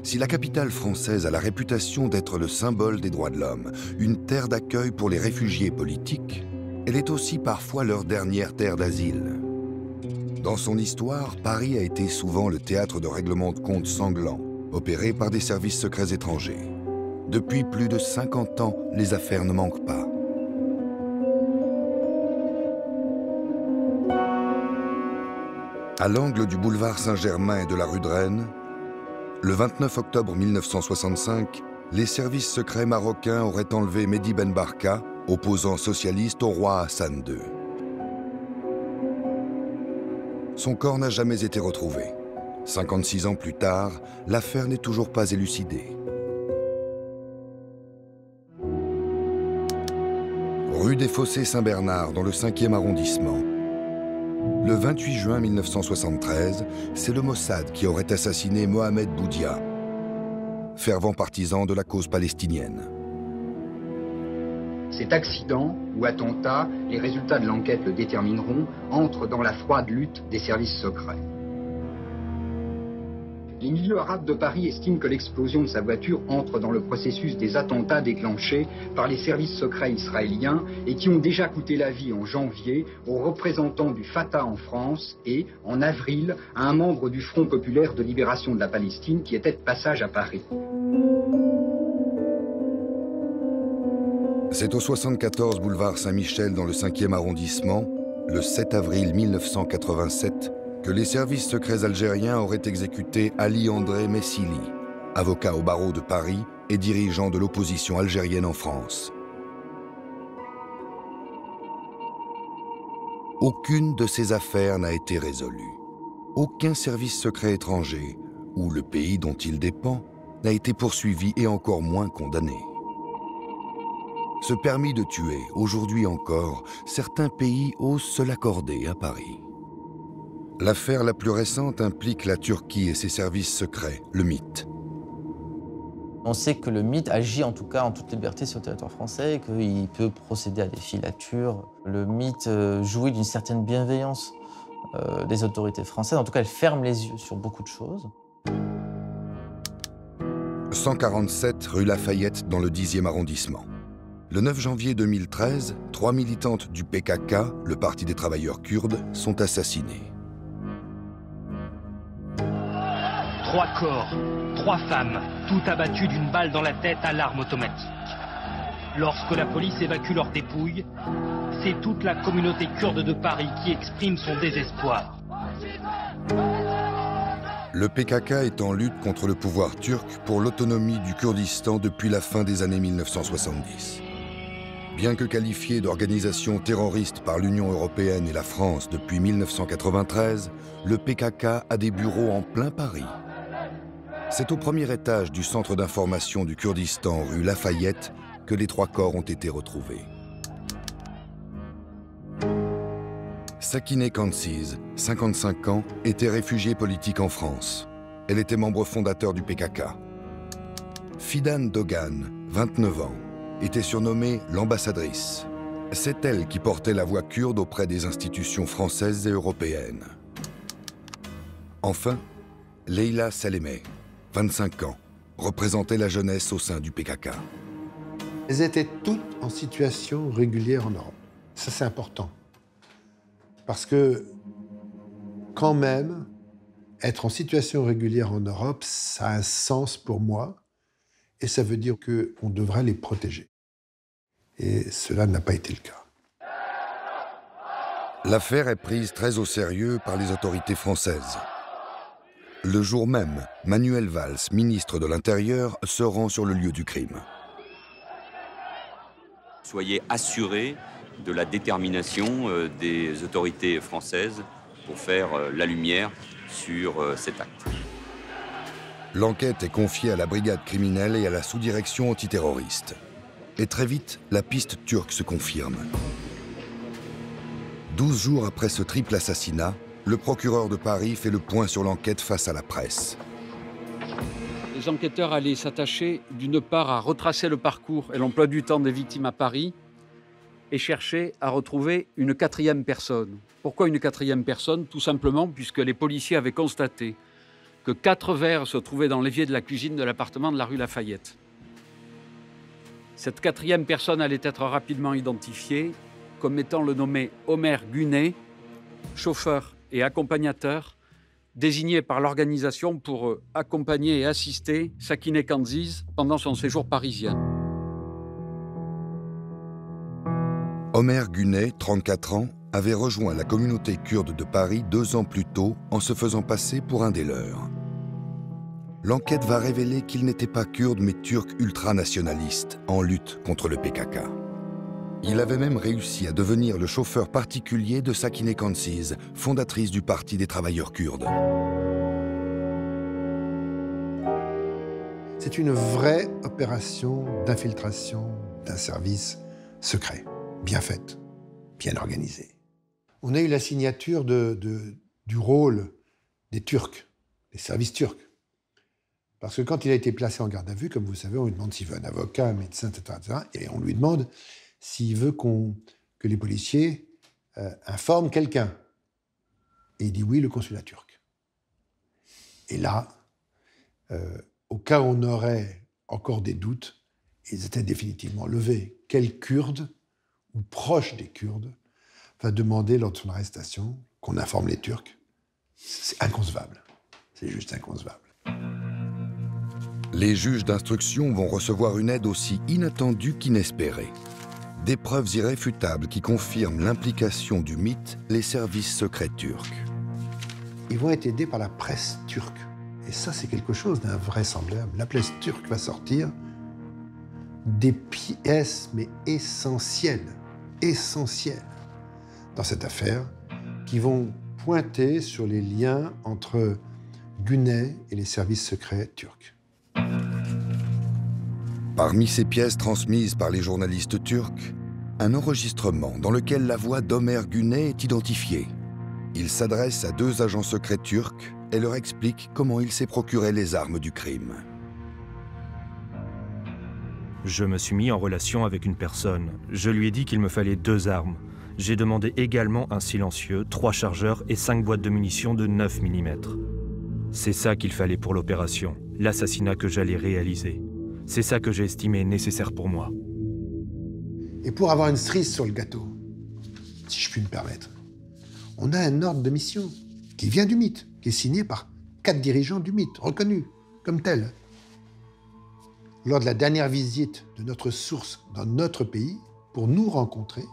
Si la capitale française a la réputation d'être le symbole des droits de l'homme, une terre d'accueil pour les réfugiés politiques, elle est aussi parfois leur dernière terre d'asile. Dans son histoire, Paris a été souvent le théâtre de règlements de comptes sanglants, opérés par des services secrets étrangers. Depuis plus de 50 ans, les affaires ne manquent pas. À l'angle du boulevard Saint-Germain et de la rue de Rennes, le 29 octobre 1965, les services secrets marocains auraient enlevé Mehdi Ben Barka, opposant socialiste au roi Hassan II. Son corps n'a jamais été retrouvé. 56 ans plus tard, l'affaire n'est toujours pas élucidée. Rue des Fossés Saint-Bernard, dans le 5e arrondissement. Le 28 juin 1973, c'est le Mossad qui aurait assassiné Mohamed Boudia, fervent partisan de la cause palestinienne. Cet accident ou attentat, les résultats de l'enquête le détermineront, entre dans la froide lutte des services secrets. Les milieux arabes de Paris estiment que l'explosion de sa voiture entre dans le processus des attentats déclenchés par les services secrets israéliens et qui ont déjà coûté la vie en janvier aux représentants du Fatah en France et, en avril, à un membre du Front populaire de libération de la Palestine qui était de passage à Paris. C'est au 74 boulevard Saint-Michel dans le 5e arrondissement, le 7 avril 1987, que les services secrets algériens auraient exécuté Ali André Messili, avocat au barreau de Paris et dirigeant de l'opposition algérienne en France. Aucune de ces affaires n'a été résolue. Aucun service secret étranger, ou le pays dont il dépend, n'a été poursuivi et encore moins condamné. Ce permis de tuer, aujourd'hui encore, certains pays osent se l'accorder à Paris. L'affaire la plus récente implique la Turquie et ses services secrets, le MIT. On sait que le MIT agit en tout cas en toute liberté sur le territoire français, qu'il peut procéder à des filatures. Le MIT jouit d'une certaine bienveillance des autorités françaises. En tout cas, elle ferme les yeux sur beaucoup de choses. 147 rue Lafayette dans le 10e arrondissement. Le 9 janvier 2013, 3 militantes du PKK, le Parti des travailleurs kurdes, sont assassinées. 3 corps, 3 femmes, toutes abattues d'une balle dans la tête à l'arme automatique. Lorsque la police évacue leurs dépouilles, c'est toute la communauté kurde de Paris qui exprime son désespoir. Le PKK est en lutte contre le pouvoir turc pour l'autonomie du Kurdistan depuis la fin des années 1970. Bien que qualifié d'organisation terroriste par l'Union européenne et la France depuis 1993, le PKK a des bureaux en plein Paris. C'est au premier étage du centre d'information du Kurdistan, rue Lafayette, que les 3 corps ont été retrouvés. Sakineh Kansiz, 55 ans, était réfugiée politique en France. Elle était membre fondateur du PKK. Fidan Dogan, 29 ans, était surnommée l'ambassadrice. C'est elle qui portait la voix kurde auprès des institutions françaises et européennes. Enfin, Leila Salemeh, 25 ans, représentait la jeunesse au sein du PKK. Elles étaient toutes en situation régulière en Europe. Ça, c'est important. Parce que, quand même, être en situation régulière en Europe, ça a un sens pour moi. Et ça veut dire qu'on devrait les protéger. Et cela n'a pas été le cas. L'affaire est prise très au sérieux par les autorités françaises. Le jour même, Manuel Valls, ministre de l'Intérieur, se rend sur le lieu du crime. Soyez assurés de la détermination des autorités françaises pour faire la lumière sur cet acte. L'enquête est confiée à la brigade criminelle et à la sous-direction antiterroriste. Et très vite, la piste turque se confirme. 12 jours après ce triple assassinat, le procureur de Paris fait le point sur l'enquête face à la presse. Les enquêteurs allaient s'attacher d'une part à retracer le parcours et l'emploi du temps des victimes à Paris et chercher à retrouver une 4e personne. Pourquoi une 4e personne? Tout simplement puisque les policiers avaient constaté que 4 verres se trouvaient dans l'évier de la cuisine de l'appartement de la rue Lafayette. Cette 4e personne allait être rapidement identifiée comme étant le nommé Omer Gunet, chauffeur et accompagnateur, désigné par l'organisation pour accompagner et assister Sakineh Kansiz pendant son séjour parisien. Omer Gunet, 34 ans, avait rejoint la communauté kurde de Paris 2 ans plus tôt en se faisant passer pour un des leurs. L'enquête va révéler qu'il n'était pas kurde mais turc ultranationaliste en lutte contre le PKK. Il avait même réussi à devenir le chauffeur particulier de Sakine Kansiz, fondatrice du Parti des travailleurs kurdes. C'est une vraie opération d'infiltration d'un service secret, bien faite, bien organisée. On a eu la signature du rôle des Turcs, des services turcs. Parce que quand il a été placé en garde à vue, comme vous savez, on lui demande s'il veut un avocat, un médecin, etc. Et on lui demande s'il veut que les policiers informent quelqu'un. Et il dit oui, le consulat turc. Et là, au cas où on aurait encore des doutes, ils étaient définitivement levés. Quel Kurde, ou proche des Kurdes, va demander lors de son arrestation qu'on informe les Turcs? C'est inconcevable. C'est juste inconcevable. Les juges d'instruction vont recevoir une aide aussi inattendue qu'inespérée. Des preuves irréfutables qui confirment l'implication du mythe les services secrets turcs. Ils vont être aidés par la presse turque. Et ça, c'est quelque chose d'invraisemblable. La presse turque va sortir des pièces, mais essentielles, dans cette affaire, qui vont pointer sur les liens entre Güney et les services secrets turcs. Parmi ces pièces transmises par les journalistes turcs, un enregistrement dans lequel la voix d'Ömer Güney est identifiée. Il s'adresse à 2 agents secrets turcs et leur explique comment il s'est procuré les armes du crime. Je me suis mis en relation avec une personne. Je lui ai dit qu'il me fallait 2 armes. J'ai demandé également un silencieux, 3 chargeurs et 5 boîtes de munitions de 9 mm. C'est ça qu'il fallait pour l'opération, l'assassinat que j'allais réaliser. C'est ça que j'ai estimé nécessaire pour moi. Et pour avoir une cerise sur le gâteau, si je puis me permettre, on a un ordre de mission qui vient du mythe, qui est signé par 4 dirigeants du mythe, reconnus comme tels. Lors de la dernière visite de notre source dans notre pays, pour nous rencontrer,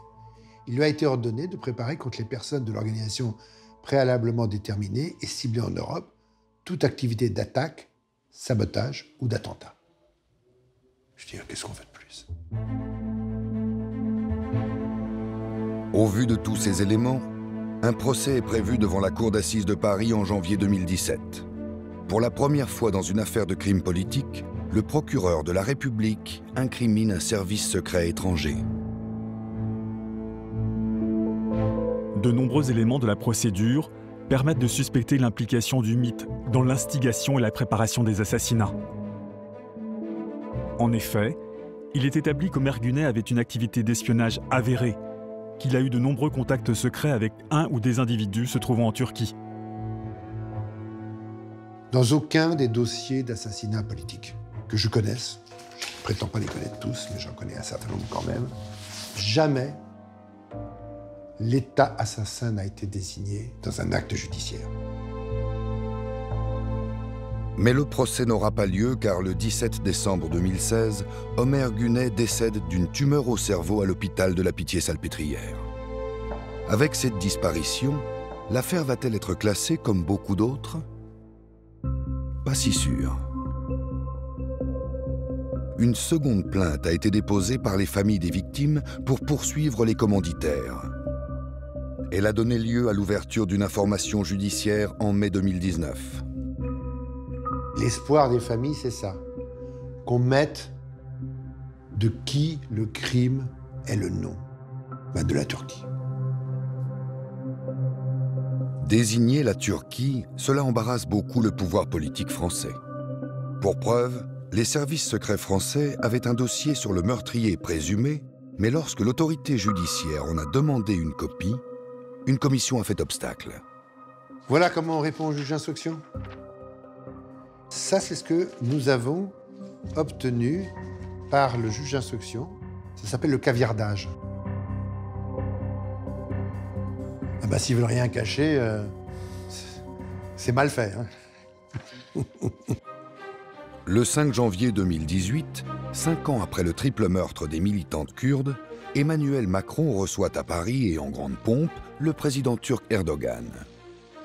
il lui a été ordonné de préparer contre les personnes de l'organisation préalablement déterminée et ciblée en Europe toute activité d'attaque, sabotage ou d'attentat. Je veux dire, qu'est-ce qu'on fait de plus? Au vu de tous ces éléments, un procès est prévu devant la Cour d'assises de Paris en janvier 2017. Pour la première fois dans une affaire de crime politique, le procureur de la République incrimine un service secret étranger. De nombreux éléments de la procédure permettent de suspecter l'implication du mythe dans l'instigation et la préparation des assassinats. En effet, il est établi qu'Ömer Güney avait une activité d'espionnage avérée, qu'il a eu de nombreux contacts secrets avec un ou des individus se trouvant en Turquie. Dans aucun des dossiers d'assassinat politique que je connaisse, je ne prétends pas les connaître tous, mais j'en connais un certain nombre quand même, jamais l'État assassin n'a été désigné dans un acte judiciaire. Mais le procès n'aura pas lieu car le 17 décembre 2016, Ömer Güney décède d'une tumeur au cerveau à l'hôpital de la Pitié-Salpêtrière. Avec cette disparition, l'affaire va-t-elle être classée comme beaucoup d'autres? Pas si sûr. Une seconde plainte a été déposée par les familles des victimes pour poursuivre les commanditaires. Elle a donné lieu à l'ouverture d'une information judiciaire en mai 2019. L'espoir des familles, c'est ça. Qu'on mette de qui le crime est le nom. Ben de la Turquie. Désigner la Turquie, cela embarrasse beaucoup le pouvoir politique français. Pour preuve, les services secrets français avaient un dossier sur le meurtrier présumé, mais lorsque l'autorité judiciaire en a demandé une copie, une commission a fait obstacle. Voilà comment on répond au juge d'instruction. Ça, c'est ce que nous avons obtenu par le juge d'instruction. Ça s'appelle le caviardage. Ah bah, s'ils veulent rien cacher, c'est mal fait. Hein. Le 5 janvier 2018, 5 ans après le triple meurtre des militantes kurdes, Emmanuel Macron reçoit à Paris et en grande pompe le président turc Erdogan.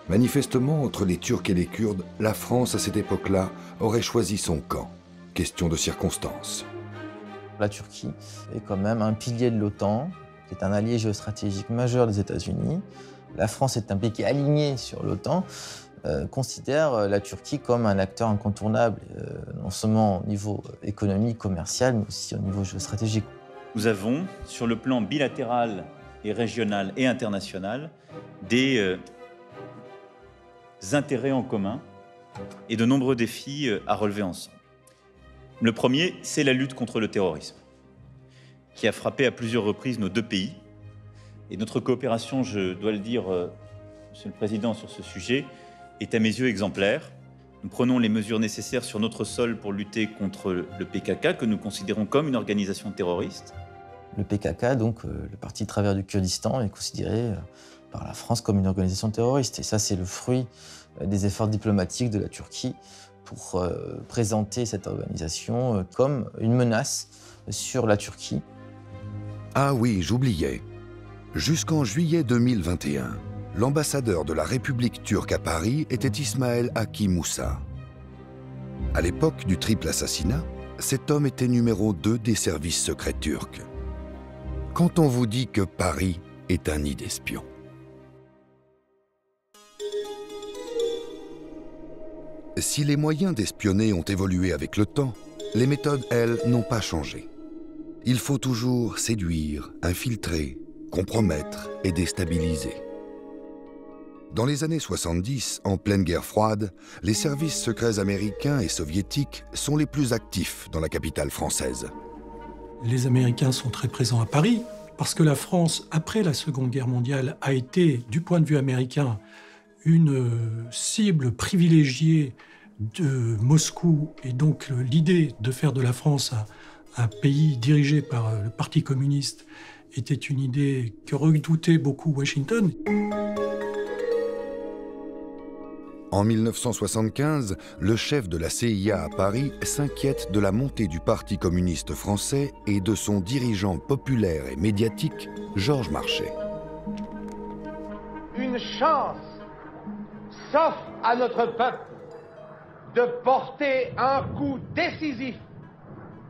Manifestement, entre les Turcs et les Kurdes, la France, à cette époque-là, aurait choisi son camp. Question de circonstance. La Turquie est quand même un pilier de l'OTAN, qui est un allié géostratégique majeur des États-Unis. La France est un pays qui est aligné sur l'OTAN, considère la Turquie comme un acteur incontournable, non seulement au niveau économique, commercial, mais aussi au niveau géostratégique. Nous avons, sur le plan bilatéral et régional et international, des intérêts en commun et de nombreux défis à relever ensemble. Le premier, c'est la lutte contre le terrorisme, qui a frappé à plusieurs reprises nos deux pays. Et notre coopération, je dois le dire, Monsieur le Président, sur ce sujet, est à mes yeux exemplaire. Nous prenons les mesures nécessaires sur notre sol pour lutter contre le PKK, que nous considérons comme une organisation terroriste. Le PKK, donc le Parti de travailleurs du Kurdistan, est considéré par la France comme une organisation terroriste. Et ça, c'est le fruit des efforts diplomatiques de la Turquie pour présenter cette organisation comme une menace sur la Turquie. Ah oui, j'oubliais. Jusqu'en juillet 2021, l'ambassadeur de la République turque à Paris était Ismaël Haki Moussa. À l'époque du triple assassinat, cet homme était numéro 2 des services secrets turcs. Quand on vous dit que Paris est un nid d'espions. Si les moyens d'espionner ont évolué avec le temps, les méthodes, elles, n'ont pas changé. Il faut toujours séduire, infiltrer, compromettre et déstabiliser. Dans les années 70, en pleine guerre froide, les services secrets américains et soviétiques sont les plus actifs dans la capitale française. Les Américains sont très présents à Paris, parce que la France, après la Seconde Guerre mondiale, a été, du point de vue américain, une cible privilégiée de Moscou. Et donc l'idée de faire de la France un pays dirigé par le Parti communiste était une idée que redoutait beaucoup Washington. En 1975, le chef de la CIA à Paris s'inquiète de la montée du Parti communiste français et de son dirigeant populaire et médiatique, Georges Marchais. Une chance s'offre à notre peuple de porter un coup décisif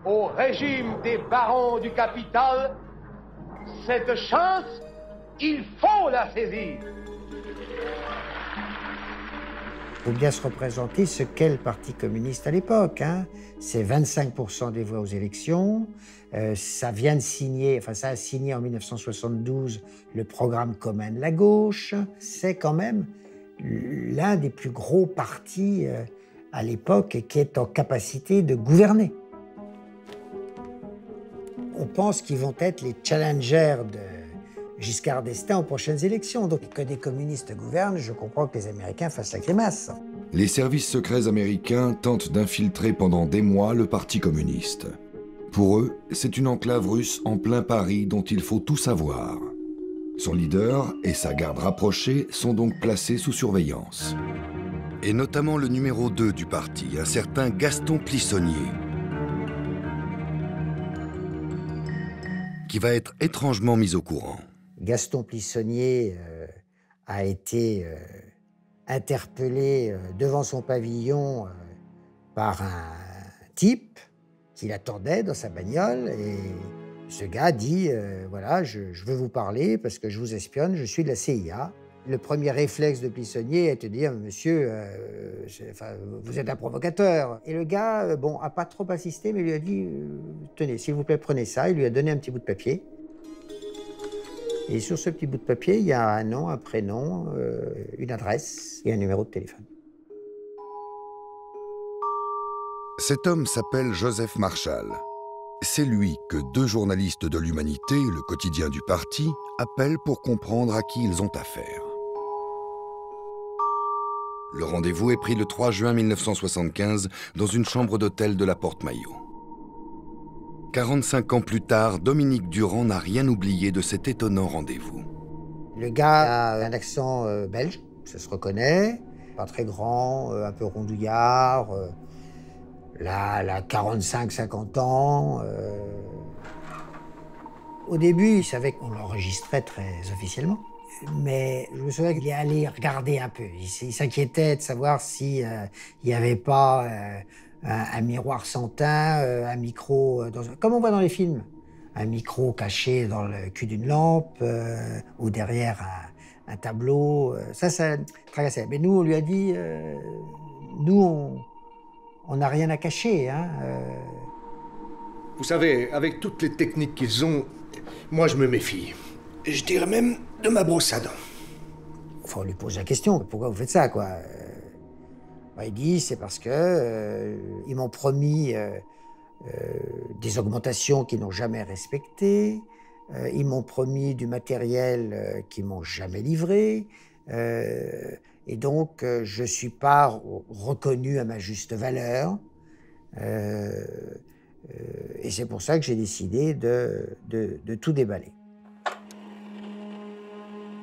au régime des barons du capital. Cette chance, il faut la saisir. Il faut bien se représenter ce qu'est le Parti communiste à l'époque. C'est 25% des voix aux élections. Ça vient de signer, enfin ça a signé en 1972 le programme commun de la gauche. C'est quand même l'un des plus gros partis à l'époque et qui est en capacité de gouverner. On pense qu'ils vont être les challengers de Giscard d'Estaing aux prochaines élections. Donc que des communistes gouvernent, je comprends que les Américains fassent la grimace. Les services secrets américains tentent d'infiltrer pendant des mois le Parti communiste. Pour eux, c'est une enclave russe en plein Paris dont il faut tout savoir. Son leader et sa garde rapprochée sont donc placés sous surveillance. Et notamment le numéro 2 du parti, un certain Gaston Plissonnier, qui va être étrangement mis au courant. Gaston Plissonnier a été interpellé devant son pavillon par un type qui l'attendait dans sa bagnole. Et ce gars dit voilà, je veux vous parler parce que je vous espionne, je suis de la CIA. Le premier réflexe de Plissonnier est de dire monsieur, vous êtes un provocateur. Et le gars, bon, a pas trop insisté, mais lui a dit tenez, s'il vous plaît, prenez ça. Il lui a donné un petit bout de papier. Et sur ce petit bout de papier, il y a un nom, un prénom, une adresse et un numéro de téléphone. Cet homme s'appelle Joseph Marshall. C'est lui que 2 journalistes de l'Humanité, le quotidien du parti, appellent pour comprendre à qui ils ont affaire. Le rendez-vous est pris le 3 juin 1975 dans une chambre d'hôtel de la Porte-Maillot. 45 ans plus tard, Dominique Durand n'a rien oublié de cet étonnant rendez-vous. Le gars a un accent belge, ça se reconnaît, pas très grand, un peu rondouillard, là 45-50 ans. Au début, il savait qu'on l'enregistrait très officiellement, mais je me souviens qu'il est allé regarder un peu. Il s'inquiétait de savoir s'il n'y avait pas un miroir sans teint, un micro, comme on voit dans les films. Un micro caché dans le cul d'une lampe ou derrière un tableau. Ça tracassait. Mais nous, on lui a dit, nous, on n'a rien à cacher. Hein, Vous savez, avec toutes les techniques qu'ils ont, moi je me méfie. Je dirais même de ma brosse à dents. Enfin, on lui pose la question, pourquoi vous faites ça, quoi? Il dit, c'est parce que ils m'ont promis des augmentations qu'ils n'ont jamais respectées, ils m'ont promis du matériel qu'ils m'ont jamais livré, et donc je suis pas reconnu à ma juste valeur, et c'est pour ça que j'ai décidé de tout déballer.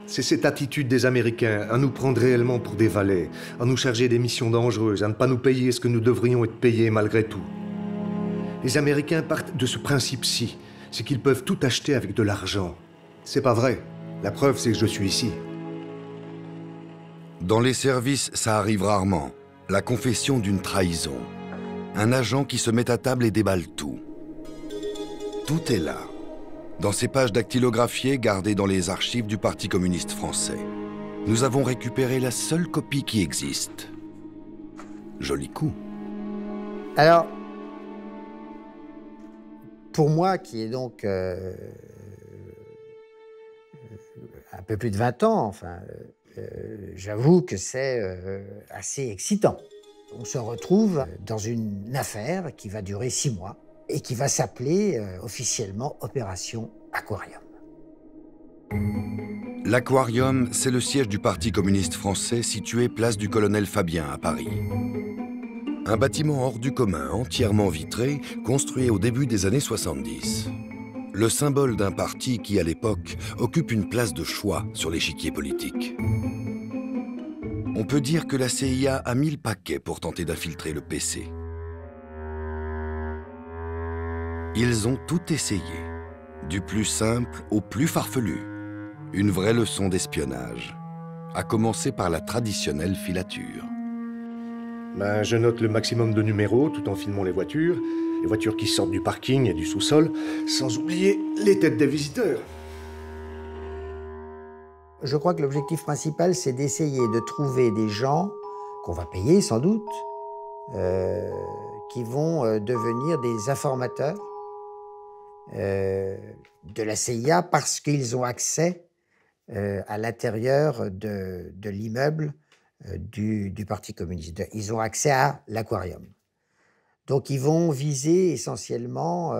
C'est cette attitude des Américains à nous prendre réellement pour des valets, à nous charger des missions dangereuses, à ne pas nous payer ce que nous devrions être payés malgré tout. Les Américains partent de ce principe-ci, c'est qu'ils peuvent tout acheter avec de l'argent. C'est pas vrai. La preuve, c'est que je suis ici. Dans les services, ça arrive rarement. La confession d'une trahison. Un agent qui se met à table et déballe tout. Tout est là, dans ces pages dactylographiées gardées dans les archives du Parti communiste français. Nous avons récupéré la seule copie qui existe. Joli coup. Alors, pour moi, qui est donc un peu plus de 20 ans, enfin, j'avoue que c'est assez excitant. On se retrouve dans une affaire qui va durer 6 mois et qui va s'appeler officiellement Opération Aquarium. L'Aquarium, c'est le siège du Parti communiste français situé place du Colonel Fabien à Paris. Un bâtiment hors du commun, entièrement vitré, construit au début des années 70. Le symbole d'un parti qui, à l'époque, occupe une place de choix sur l'échiquier politique. On peut dire que la CIA a mis le paquet pour tenter d'infiltrer le PC. Ils ont tout essayé, du plus simple au plus farfelu. Une vraie leçon d'espionnage, à commencer par la traditionnelle filature. Je note le maximum de numéros tout en filmant les voitures qui sortent du parking et du sous-sol, sans oublier les têtes des visiteurs. Je crois que l'objectif principal, c'est d'essayer de trouver des gens qu'on va payer sans doute, qui vont devenir des informateurs de la CIA parce qu'ils ont accès à l'intérieur de l'immeuble du Parti communiste. Ils ont accès à l'Aquarium. Donc ils vont viser essentiellement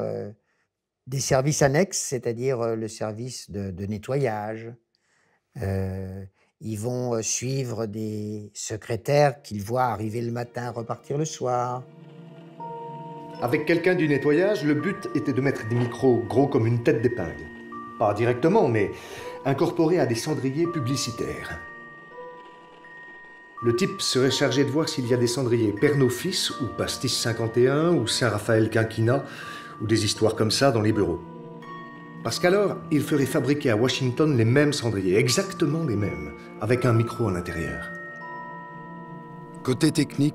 des services annexes, c'est-à-dire le service de nettoyage. Ils vont suivre des secrétaires qu'ils voient arriver le matin, repartir le soir. Avec quelqu'un du nettoyage, le but était de mettre des micros gros comme une tête d'épingle. Pas directement, mais incorporés à des cendriers publicitaires. Le type serait chargé de voir s'il y a des cendriers Pernod-Fils ou Pastis 51 ou Saint-Raphaël Quinquina ou des histoires comme ça dans les bureaux. Parce qu'alors, il ferait fabriquer à Washington les mêmes cendriers, exactement les mêmes, avec un micro à l'intérieur. Côté technique,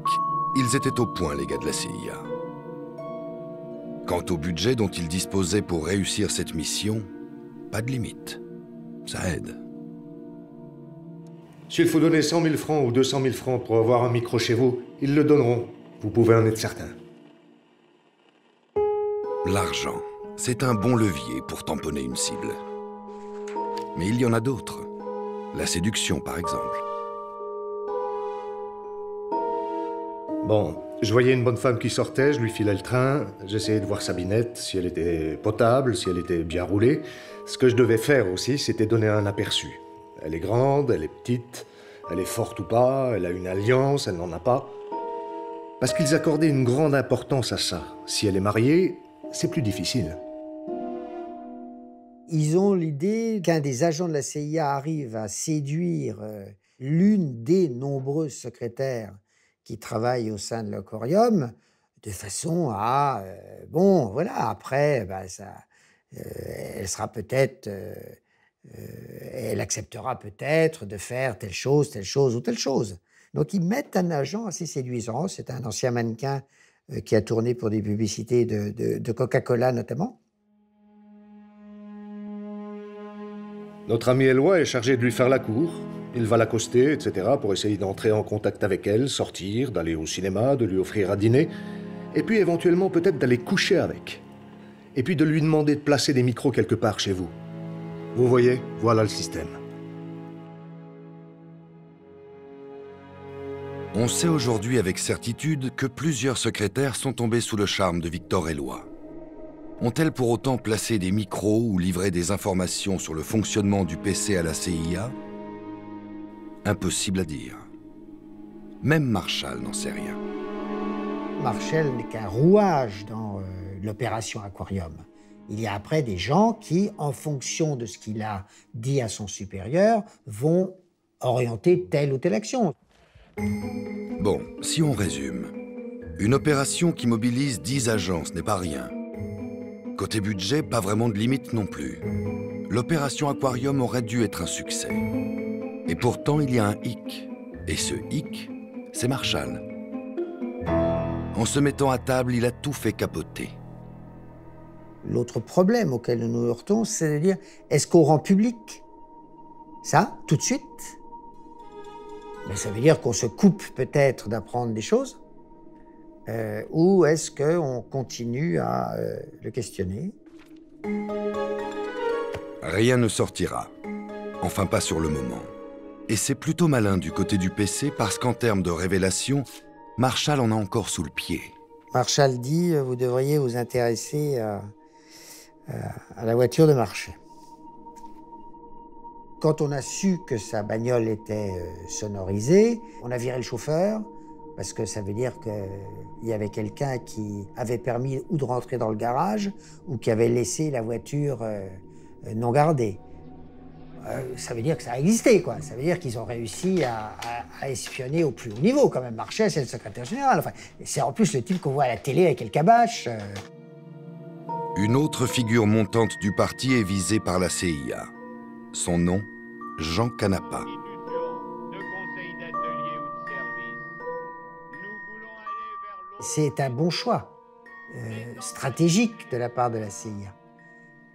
ils étaient au point, les gars de la CIA. Quant au budget dont ils disposaient pour réussir cette mission, pas de limite. Ça aide. S'il faut donner 100 000 francs ou 200 000 francs pour avoir un micro chez vous, ils le donneront. Vous pouvez en être certain. L'argent, c'est un bon levier pour tamponner une cible. Mais il y en a d'autres. La séduction, par exemple. Bon, je voyais une bonne femme qui sortait, je lui filais le train, j'essayais de voir sa binette, si elle était potable, si elle était bien roulée. Ce que je devais faire aussi, c'était donner un aperçu. Elle est grande, elle est petite, elle est forte ou pas, elle a une alliance, elle n'en a pas. Parce qu'ils accordaient une grande importance à ça. Si elle est mariée, c'est plus difficile. Ils ont l'idée qu'un des agents de la CIA arrive à séduire l'une des nombreuses secrétaires qui travaillent au sein de l'Aquarium, de façon à... bon, voilà, après, elle sera peut-être... elle acceptera peut-être de faire telle chose ou telle chose. Donc ils mettent un agent assez séduisant, c'est un ancien mannequin qui a tourné pour des publicités de Coca-Cola notamment. Notre ami Éloi est chargé de lui faire la cour. Il va l'accoster, etc., pour essayer d'entrer en contact avec elle, sortir, d'aller au cinéma, de lui offrir à dîner, et puis éventuellement peut-être d'aller coucher avec. Et puis de lui demander de placer des micros quelque part chez vous. Vous voyez, voilà le système. On sait aujourd'hui avec certitude que plusieurs secrétaires sont tombés sous le charme de Victor Éloi. Ont-elles pour autant placé des micros ou livré des informations sur le fonctionnement du PC à la CIA? Impossible à dire. Même Marshall n'en sait rien. Marshall n'est qu'un rouage dans l'opération Aquarium. Il y a après des gens qui, en fonction de ce qu'il a dit à son supérieur, vont orienter telle ou telle action. Bon, si on résume, une opération qui mobilise 10 agents, ce n'est pas rien. Côté budget, pas vraiment de limite non plus. L'opération Aquarium aurait dû être un succès. Et pourtant, il y a un hic. Et ce hic, c'est Marshall. En se mettant à table, il a tout fait capoter. L'autre problème auquel nous nous heurtons, c'est de dire, est-ce qu'on rend public ça, tout de suite? Mais ça veut dire qu'on se coupe peut-être d'apprendre des choses, ou est-ce qu'on continue à le questionner? Rien ne sortira. Enfin, pas sur le moment. Et c'est plutôt malin du côté du PC parce qu'en termes de révélation, Marshall en a encore sous le pied. Marshall dit, vous devriez vous intéresser à la voiture de marché. Quand on a su que sa bagnole était sonorisée, on a viré le chauffeur, parce que ça veut dire qu'il y avait quelqu'un qui avait permis ou de rentrer dans le garage, ou qui avait laissé la voiture non gardée. Ça veut dire que ça a existé, quoi. Ça veut dire qu'ils ont réussi à espionner au plus haut niveau, quand même. Marchais, c'est le secrétaire général. Enfin, c'est en plus le type qu'on voit à la télé avec El Kabash. Une autre figure montante du parti est visée par la CIA. Son nom, Jean Canapa. C'est un bon choix stratégique de la part de la CIA,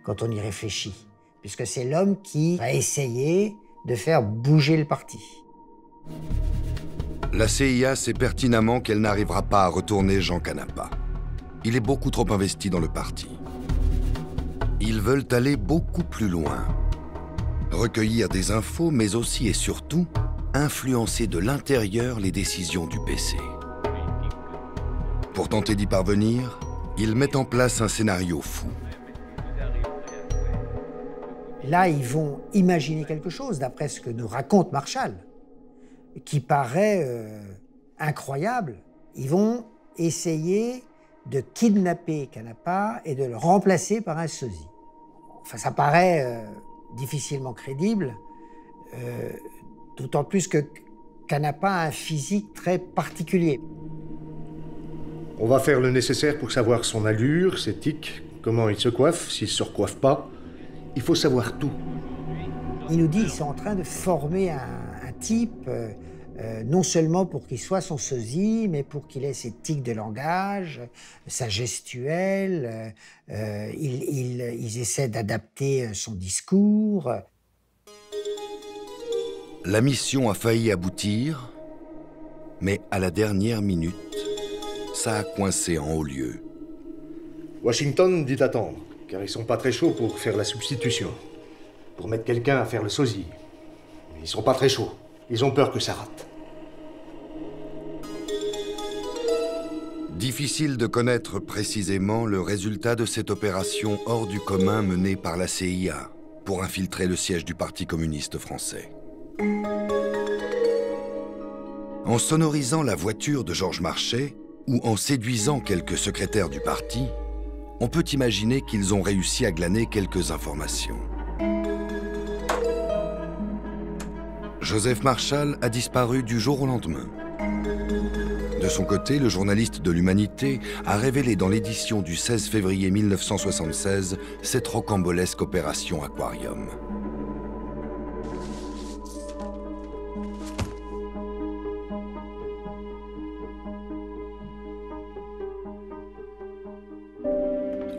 quand on y réfléchit, puisque c'est l'homme qui a essayé de faire bouger le parti. La CIA sait pertinemment qu'elle n'arrivera pas à retourner Jean Canapa. Il est beaucoup trop investi dans le parti. Ils veulent aller beaucoup plus loin. Recueillir des infos, mais aussi et surtout, influencer de l'intérieur les décisions du PC. Pour tenter d'y parvenir, ils mettent en place un scénario fou. Là, ils vont imaginer quelque chose, d'après ce que nous raconte Marshall, qui paraît incroyable. Ils vont essayer de kidnapper Canapa et de le remplacer par un sosie. Enfin, ça paraît difficilement crédible, d'autant plus que Canapa a un physique très particulier. On va faire le nécessaire pour savoir son allure, ses tics, comment il se coiffe, s'il se recoiffe pas. Il faut savoir tout. Il nous dit qu'ils sont en train de former un type, non seulement pour qu'il soit son sosie, mais pour qu'il ait ses tics de langage, sa gestuelle. Ils essaient d'adapter son discours. La mission a failli aboutir, mais à la dernière minute, ça a coincé en haut lieu. Washington dit attendre, car ils sont pas très chauds pour faire la substitution. Pour mettre quelqu'un à faire le sosie. Mais ils sont pas très chauds. Ils ont peur que ça rate. Difficile de connaître précisément le résultat de cette opération hors du commun menée par la CIA pour infiltrer le siège du Parti communiste français. En sonorisant la voiture de Georges Marchais ou en séduisant quelques secrétaires du parti, on peut imaginer qu'ils ont réussi à glaner quelques informations. Joseph Marshall a disparu du jour au lendemain. De son côté, le journaliste de l'Humanité a révélé dans l'édition du 16 février 1976 cette rocambolesque opération Aquarium.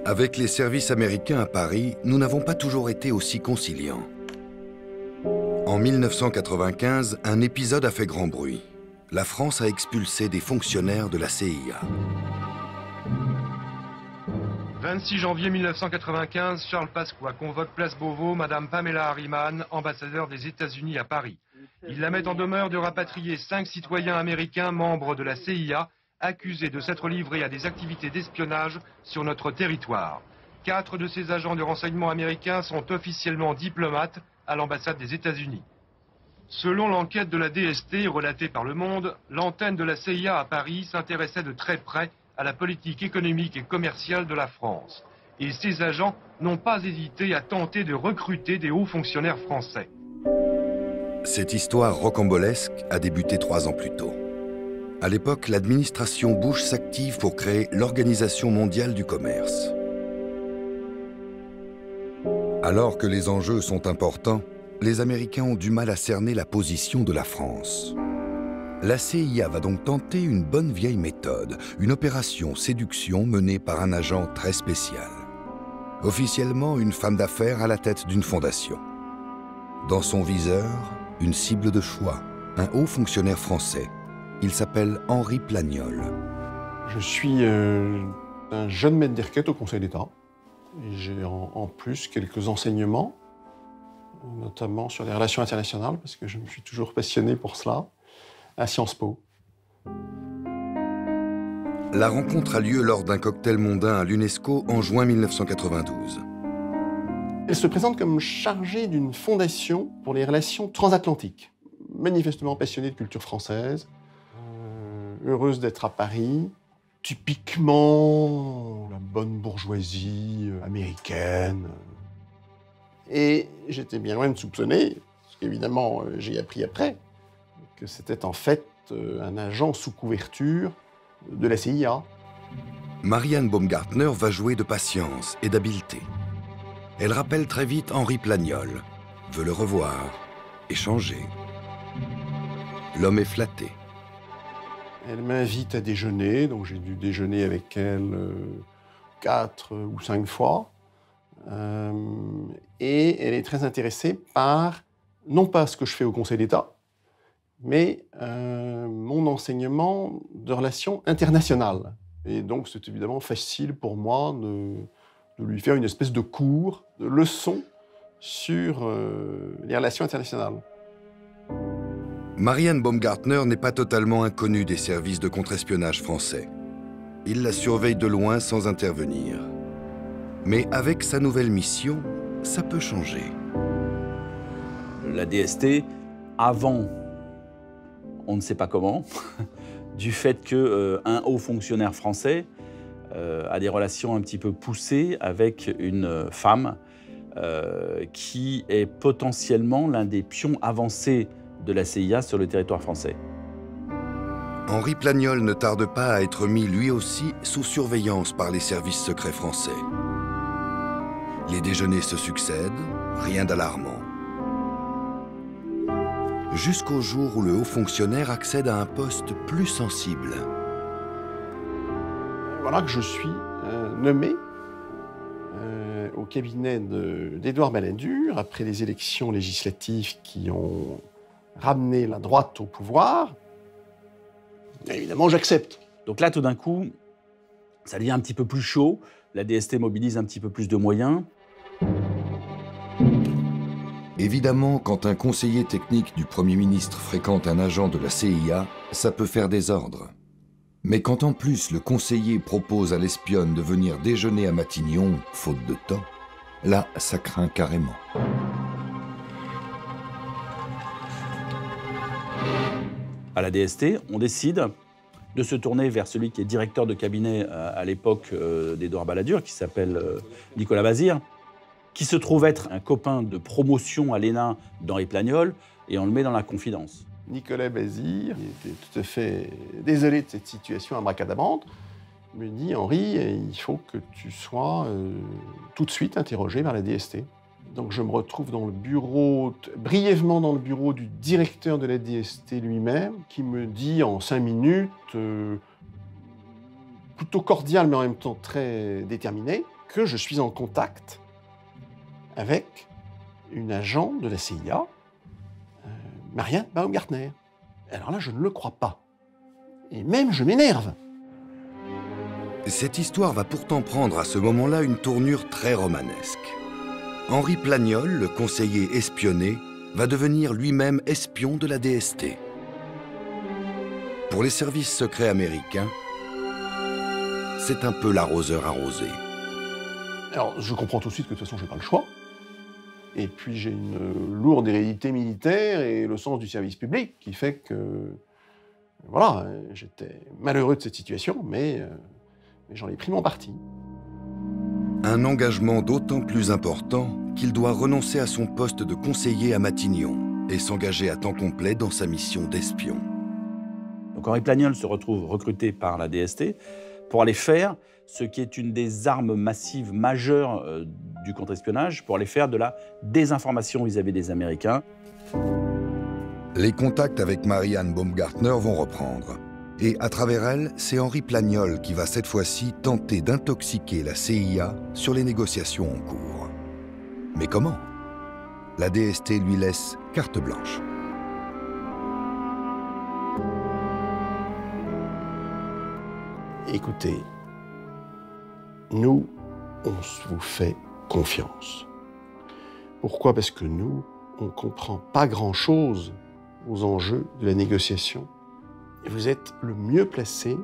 Avec les services américains à Paris, nous n'avons pas toujours été aussi conciliants. En 1995, un épisode a fait grand bruit. La France a expulsé des fonctionnaires de la CIA. 26 janvier 1995, Charles Pasqua convoque Place Beauvau Madame Pamela Harriman, ambassadeur des États-Unis à Paris. Il la met en demeure de rapatrier 5 citoyens américains membres de la CIA, accusés de s'être livrés à des activités d'espionnage sur notre territoire. 4 de ces agents de renseignement américains sont officiellement diplomates à l'ambassade des États-Unis. Selon l'enquête de la DST relatée par Le Monde, l'antenne de la CIA à Paris s'intéressait de très près à la politique économique et commerciale de la France. Et ces agents n'ont pas hésité à tenter de recruter des hauts fonctionnaires français. Cette histoire rocambolesque a débuté 3 ans plus tôt. À l'époque, l'administration Bush s'active pour créer l'Organisation mondiale du commerce. Alors que les enjeux sont importants, les Américains ont du mal à cerner la position de la France. La CIA va donc tenter une bonne vieille méthode, une opération séduction menée par un agent très spécial. Officiellement, une femme d'affaires à la tête d'une fondation. Dans son viseur, une cible de choix, un haut fonctionnaire français. Il s'appelle Henri Plagnol. Je suis un jeune maître des requêtes au Conseil d'État. J'ai en plus quelques enseignements, notamment sur les relations internationales, parce que je me suis toujours passionné pour cela, à Sciences Po. La rencontre a lieu lors d'un cocktail mondain à l'UNESCO en juin 1992. Elle se présente comme chargée d'une fondation pour les relations transatlantiques. Manifestement passionnée de culture française, heureuse d'être à Paris, typiquement la bonne bourgeoisie américaine. Et j'étais bien loin de soupçonner, parce qu'évidemment j'ai appris après, que c'était en fait un agent sous couverture de la CIA. Marianne Baumgartner va jouer de patience et d'habileté. Elle rappelle très vite Henri Plagnol, veut le revoir, échanger. L'homme est flatté. Elle m'invite à déjeuner, donc j'ai dû déjeuner avec elle 4 ou 5 fois. Et elle est très intéressée par, non pas ce que je fais au Conseil d'État, mais mon enseignement de relations internationales. Et donc c'est évidemment facile pour moi de lui faire une espèce de cours, de leçon sur les relations internationales. Marianne Baumgartner n'est pas totalement inconnue des services de contre-espionnage français. Il la surveille de loin sans intervenir. Mais avec sa nouvelle mission, ça peut changer. La DST, avant, on ne sait pas comment, du fait qu'un haut fonctionnaire français a des relations un petit peu poussées avec une femme qui est potentiellement l'un des pions avancés de la CIA sur le territoire français. Henri Plagnol ne tarde pas à être mis lui aussi sous surveillance par les services secrets français. Les déjeuners se succèdent, rien d'alarmant. Jusqu'au jour où le haut fonctionnaire accède à un poste plus sensible. Voilà que je suis nommé au cabinet d'Édouard Balladur après les élections législatives qui ont ramené la droite au pouvoir. Et évidemment, j'accepte. Donc là, tout d'un coup, ça devient un petit peu plus chaud. La DST mobilise un petit peu plus de moyens. Évidemment, quand un conseiller technique du Premier ministre fréquente un agent de la CIA, ça peut faire désordre. Mais quand en plus le conseiller propose à l'espionne de venir déjeuner à Matignon, faute de temps, là, ça craint carrément. À la DST, on décide de se tourner vers celui qui est directeur de cabinet à l'époque d'Édouard Balladur, qui s'appelle Nicolas Bazire, qui se trouve être un copain de promotion à l'ENA d'Henri Plagnol, et on le met dans la confidence. Nicolas Bazire, il était tout à fait désolé de cette situation abracadabrante, me dit « Henri, il faut que tu sois tout de suite interrogé par la DST ». Donc je me retrouve dans le bureau, brièvement dans le bureau du directeur de la DST lui-même, qui me dit en 5 minutes, plutôt cordial mais en même temps très déterminé, que je suis en contact avec une agent de la CIA, Marianne Baumgartner. Alors là, je ne le crois pas. Et même, je m'énerve. Cette histoire va pourtant prendre à ce moment-là une tournure très romanesque. Henri Plagnol, le conseiller espionné, va devenir lui-même espion de la DST. Pour les services secrets américains, c'est un peu l'arroseur arrosé. Alors, je comprends tout de suite que de toute façon, je n'ai pas le choix. Et puis, j'ai une lourde hérédité militaire et le sens du service public qui fait que, voilà, j'étais malheureux de cette situation, mais j'en ai pris mon parti. Un engagement d'autant plus important qu'il doit renoncer à son poste de conseiller à Matignon et s'engager à temps complet dans sa mission d'espion. Donc Henri Plagnol se retrouve recruté par la DST pour aller faire ce qui est une des armes massives majeures du contre-espionnage, pour aller faire de la désinformation vis-à-vis des Américains. Les contacts avec Marianne Baumgartner vont reprendre. Et à travers elle, c'est Henri Plagnol qui va cette fois-ci tenter d'intoxiquer la CIA sur les négociations en cours. Mais comment? La DST lui laisse carte blanche. Écoutez, nous, on vous fait confiance. Pourquoi? Parce que nous, on ne comprend pas grand-chose aux enjeux de la négociation. Et vous êtes le mieux placé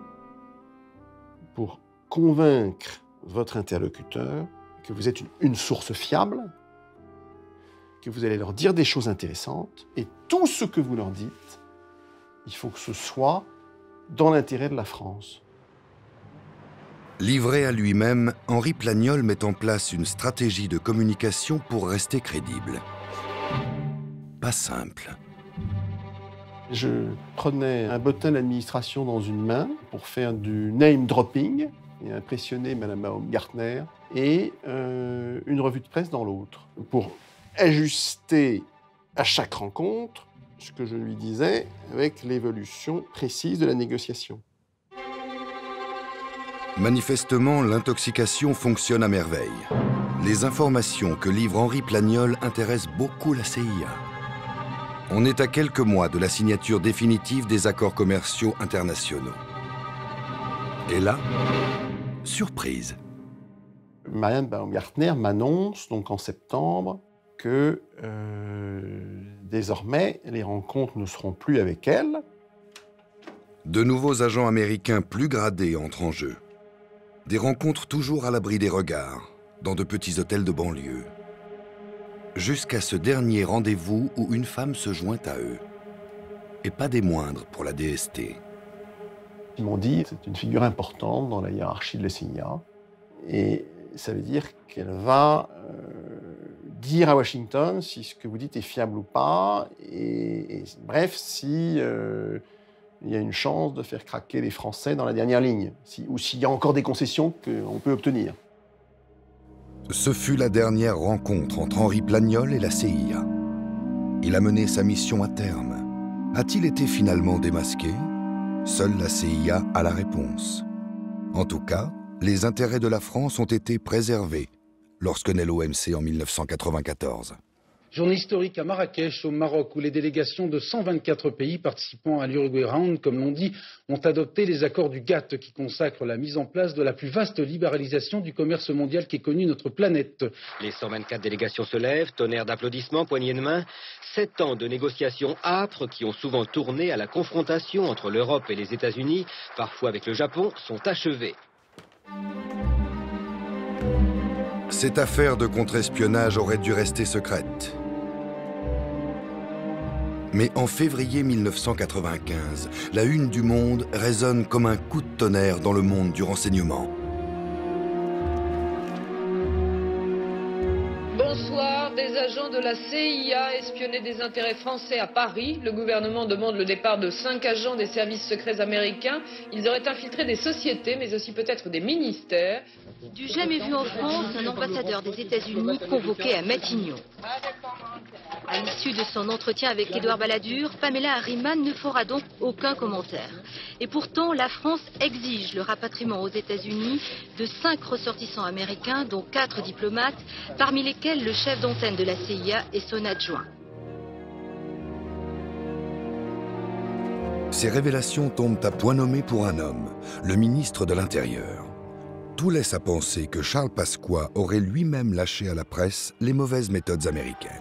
pour convaincre votre interlocuteur que vous êtes une source fiable, que vous allez leur dire des choses intéressantes, et tout ce que vous leur dites, il faut que ce soit dans l'intérêt de la France. Livré à lui-même, Henri Plagnol met en place une stratégie de communication pour rester crédible. Pas simple. Je prenais un bottin d'administration dans une main pour faire du name dropping et impressionner Mme Baumgartner, et une revue de presse dans l'autre, pour ajuster à chaque rencontre ce que je lui disais avec l'évolution précise de la négociation. Manifestement, l'intoxication fonctionne à merveille. Les informations que livre Henri Plagnol intéressent beaucoup la CIA. On est à quelques mois de la signature définitive des accords commerciaux internationaux. Et là, surprise. Marianne Baumgartner m'annonce donc en septembre que désormais les rencontres ne seront plus avec elle. De nouveaux agents américains plus gradés entrent en jeu. Des rencontres toujours à l'abri des regards, dans de petits hôtels de banlieue. Jusqu'à ce dernier rendez-vous où une femme se joint à eux. Et pas des moindres pour la DST. Ils m'ont dit, c'est une figure importante dans la hiérarchie de la CIA. Et ça veut dire qu'elle va dire à Washington si ce que vous dites est fiable ou pas. Et bref, si il y a une chance de faire craquer les Français dans la dernière ligne. Ou s'il y a encore des concessions qu'on peut obtenir. Ce fut la dernière rencontre entre Henri Plagnol et la CIA. Il a mené sa mission à terme. A-t-il été finalement démasqué? Seule la CIA a la réponse. En tout cas, les intérêts de la France ont été préservés lorsque naît l'OMC en 1994. Journée historique à Marrakech, au Maroc, où les délégations de 124 pays participant à l'Uruguay Round, comme l'on dit, ont adopté les accords du GATT qui consacrent la mise en place de la plus vaste libéralisation du commerce mondial qu'ait connue notre planète. Les 124 délégations se lèvent, tonnerre d'applaudissements, poignées de main. 7 ans de négociations âpres qui ont souvent tourné à la confrontation entre l'Europe et les États-Unis, parfois avec le Japon, sont achevés. Cette affaire de contre-espionnage aurait dû rester secrète. Mais en février 1995, la une du Monde résonne comme un coup de tonnerre dans le monde du renseignement. Bonsoir, des agents de la CIA espionnaient des intérêts français à Paris. Le gouvernement demande le départ de 5 agents des services secrets américains. Ils auraient infiltré des sociétés, mais aussi peut-être des ministères. Du jamais vu en France, un ambassadeur des États-Unis convoqué à Matignon. À l'issue de son entretien avec Édouard Balladur, Pamela Harriman ne fera donc aucun commentaire. Et pourtant, la France exige le rapatriement aux États-Unis de 5 ressortissants américains, dont 4 diplomates, parmi lesquels le chef d'antenne de la CIA et son adjoint. Ces révélations tombent à point nommé pour un homme, le ministre de l'Intérieur. Tout laisse à penser que Charles Pasqua aurait lui-même lâché à la presse les mauvaises méthodes américaines.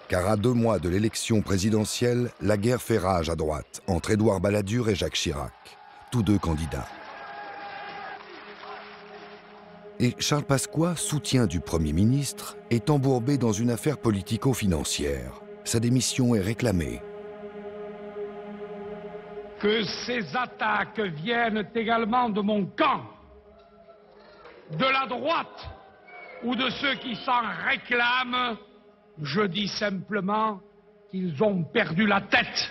Car à 2 mois de l'élection présidentielle, la guerre fait rage à droite entre Édouard Balladur et Jacques Chirac, tous 2 candidats. Et Charles Pasqua, soutien du Premier ministre, est embourbé dans une affaire politico-financière. Sa démission est réclamée. Que ces attaques viennent également de mon camp, de la droite ou de ceux qui s'en réclament, je dis simplement qu'ils ont perdu la tête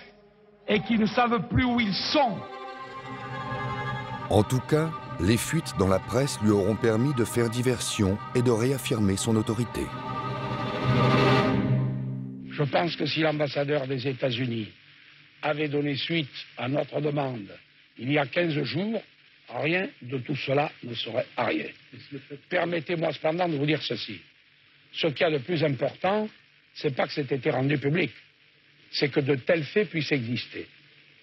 et qu'ils ne savent plus où ils sont. En tout cas, les fuites dans la presse lui auront permis de faire diversion et de réaffirmer son autorité. Je pense que si l'ambassadeur des États-Unis avait donné suite à notre demande il y a 15 jours, rien de tout cela ne serait arrivé. Permettez-moi cependant de vous dire ceci. Ce qu'il y a de plus important, c'est pas que cet été rendu public, c'est que de tels faits puissent exister.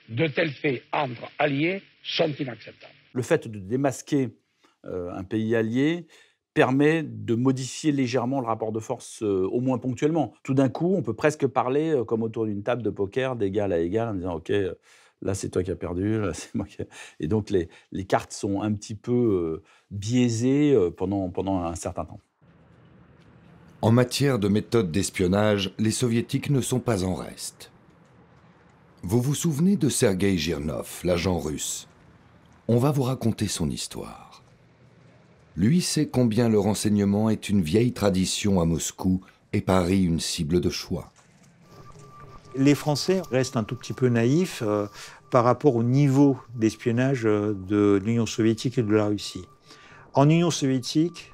De tels faits entre alliés sont inacceptables. Le fait de démasquer un pays allié permet de modifier légèrement le rapport de force, au moins ponctuellement. Tout d'un coup, on peut presque parler, comme autour d'une table de poker, d'égal à égal, en disant « Ok, là c'est toi qui as perdu, là c'est moi qui ai... » Et donc les cartes sont un petit peu biaisées pendant un certain temps. En matière de méthode d'espionnage, les soviétiques ne sont pas en reste. Vous vous souvenez de Sergueï Girnov, l'agent russe? On va vous raconter son histoire. Lui sait combien le renseignement est une vieille tradition à Moscou et Paris une cible de choix. Les Français restent un tout petit peu naïfs par rapport au niveau d'espionnage de l'Union soviétique et de la Russie. En Union soviétique,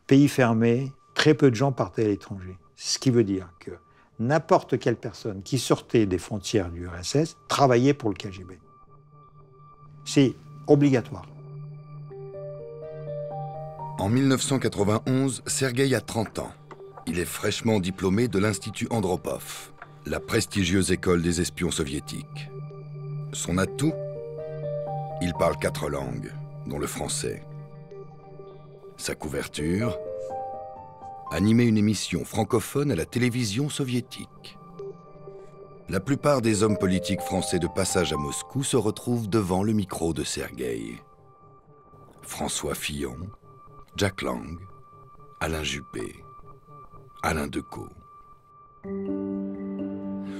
pays fermé, très peu de gens partaient à l'étranger. Ce qui veut dire que n'importe quelle personne qui sortait des frontières du RSS travaillait pour le KGB. C'est obligatoire. En 1991, Sergueï a 30 ans. Il est fraîchement diplômé de l'Institut Andropov, la prestigieuse école des espions soviétiques. Son atout? Il parle 4 langues, dont le français. Sa couverture? Animer une émission francophone à la télévision soviétique. La plupart des hommes politiques français de passage à Moscou se retrouvent devant le micro de Sergueï. François Fillon, Jack Lang, Alain Juppé, Alain Decaux.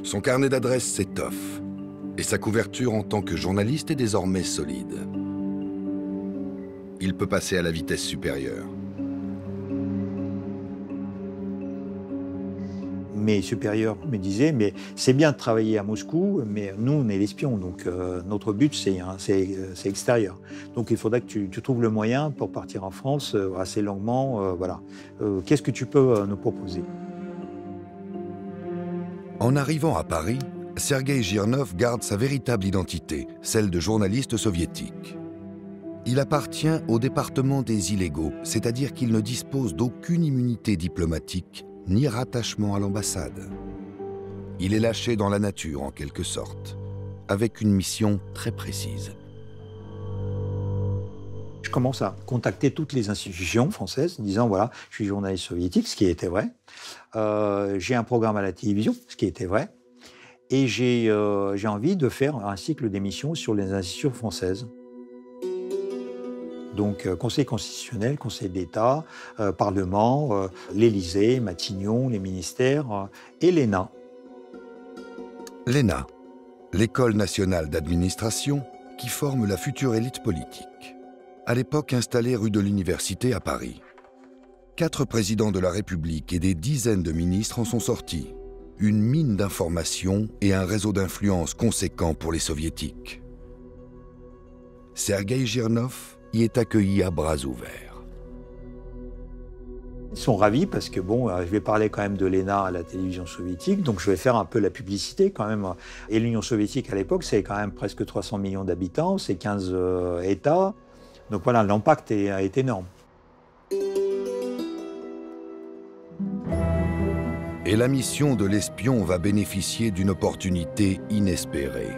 Son carnet d'adresses s'étoffe et sa couverture en tant que journaliste est désormais solide. Il peut passer à la vitesse supérieure. Mes supérieurs me disaient, mais c'est bien de travailler à Moscou, mais nous, on est l'espion, donc notre but, c'est extérieur. Donc il faudrait que tu trouves le moyen pour partir en France assez longuement. Voilà. Qu'est-ce que tu peux nous proposer? En arrivant à Paris, Sergueï Girnov garde sa véritable identité, celle de journaliste soviétique. Il appartient au département des illégaux, c'est-à-dire qu'il ne dispose d'aucune immunité diplomatique ni rattachement à l'ambassade. Il est lâché dans la nature, en quelque sorte, avec une mission très précise. Je commence à contacter toutes les institutions françaises, disant, voilà, je suis journaliste soviétique, ce qui était vrai. J'ai un programme à la télévision, ce qui était vrai. Et j'ai envie de faire un cycle d'émissions sur les institutions françaises. Donc, Conseil constitutionnel, Conseil d'État, Parlement, l'Élysée, Matignon, les ministères et l'ENA. L'ENA, l'École nationale d'administration, qui forme la future élite politique. À l'époque installée rue de l'Université à Paris. 4 présidents de la République et des dizaines de ministres en sont sortis. Une mine d'informations et un réseau d'influence conséquent pour les soviétiques. Sergueï Girnov y est accueilli à bras ouverts. Ils sont ravis parce que, bon, je vais parler quand même de l'ENA à la télévision soviétique, donc je vais faire un peu la publicité quand même. Et l'Union soviétique, à l'époque, c'est quand même presque 300 millions d'habitants, c'est 15 États. Donc voilà, l'impact est énorme. Et la mission de l'espion va bénéficier d'une opportunité inespérée.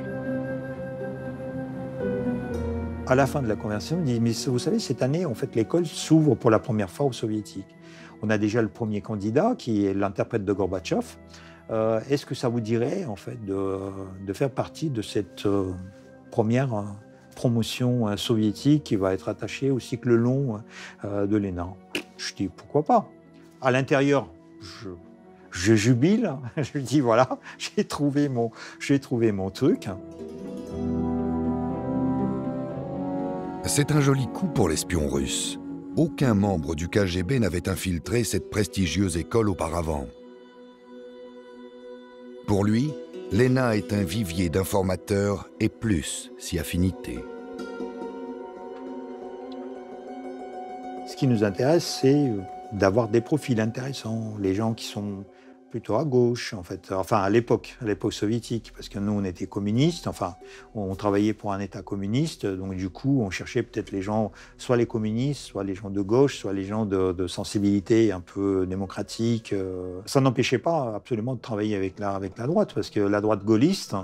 À la fin de la conversation, il dit « Mais vous savez, cette année, en fait, l'école s'ouvre pour la première fois aux soviétiques. On a déjà le premier candidat, qui est l'interprète de Gorbatchev. Est-ce que ça vous dirait, en fait, de faire partie de cette première promotion soviétique qui va être attachée au cycle long de l'ENA ?» Je dis « Pourquoi pas ?» À l'intérieur, je jubile. Je dis « Voilà, j'ai trouvé mon truc. » C'est un joli coup pour l'espion russe. Aucun membre du KGB n'avait infiltré cette prestigieuse école auparavant. Pour lui, l'ENA est un vivier d'informateurs et plus si affinité. Ce qui nous intéresse, c'est d'avoir des profils intéressants, les gens qui sont plutôt à gauche, en fait. Enfin, à l'époque soviétique, parce que nous, on était communistes, enfin, on travaillait pour un État communiste, donc du coup, on cherchait peut-être les gens, soit les communistes, soit les gens de gauche, soit les gens de sensibilité un peu démocratique. Ça n'empêchait pas absolument de travailler avec la droite, parce que la droite gaulliste,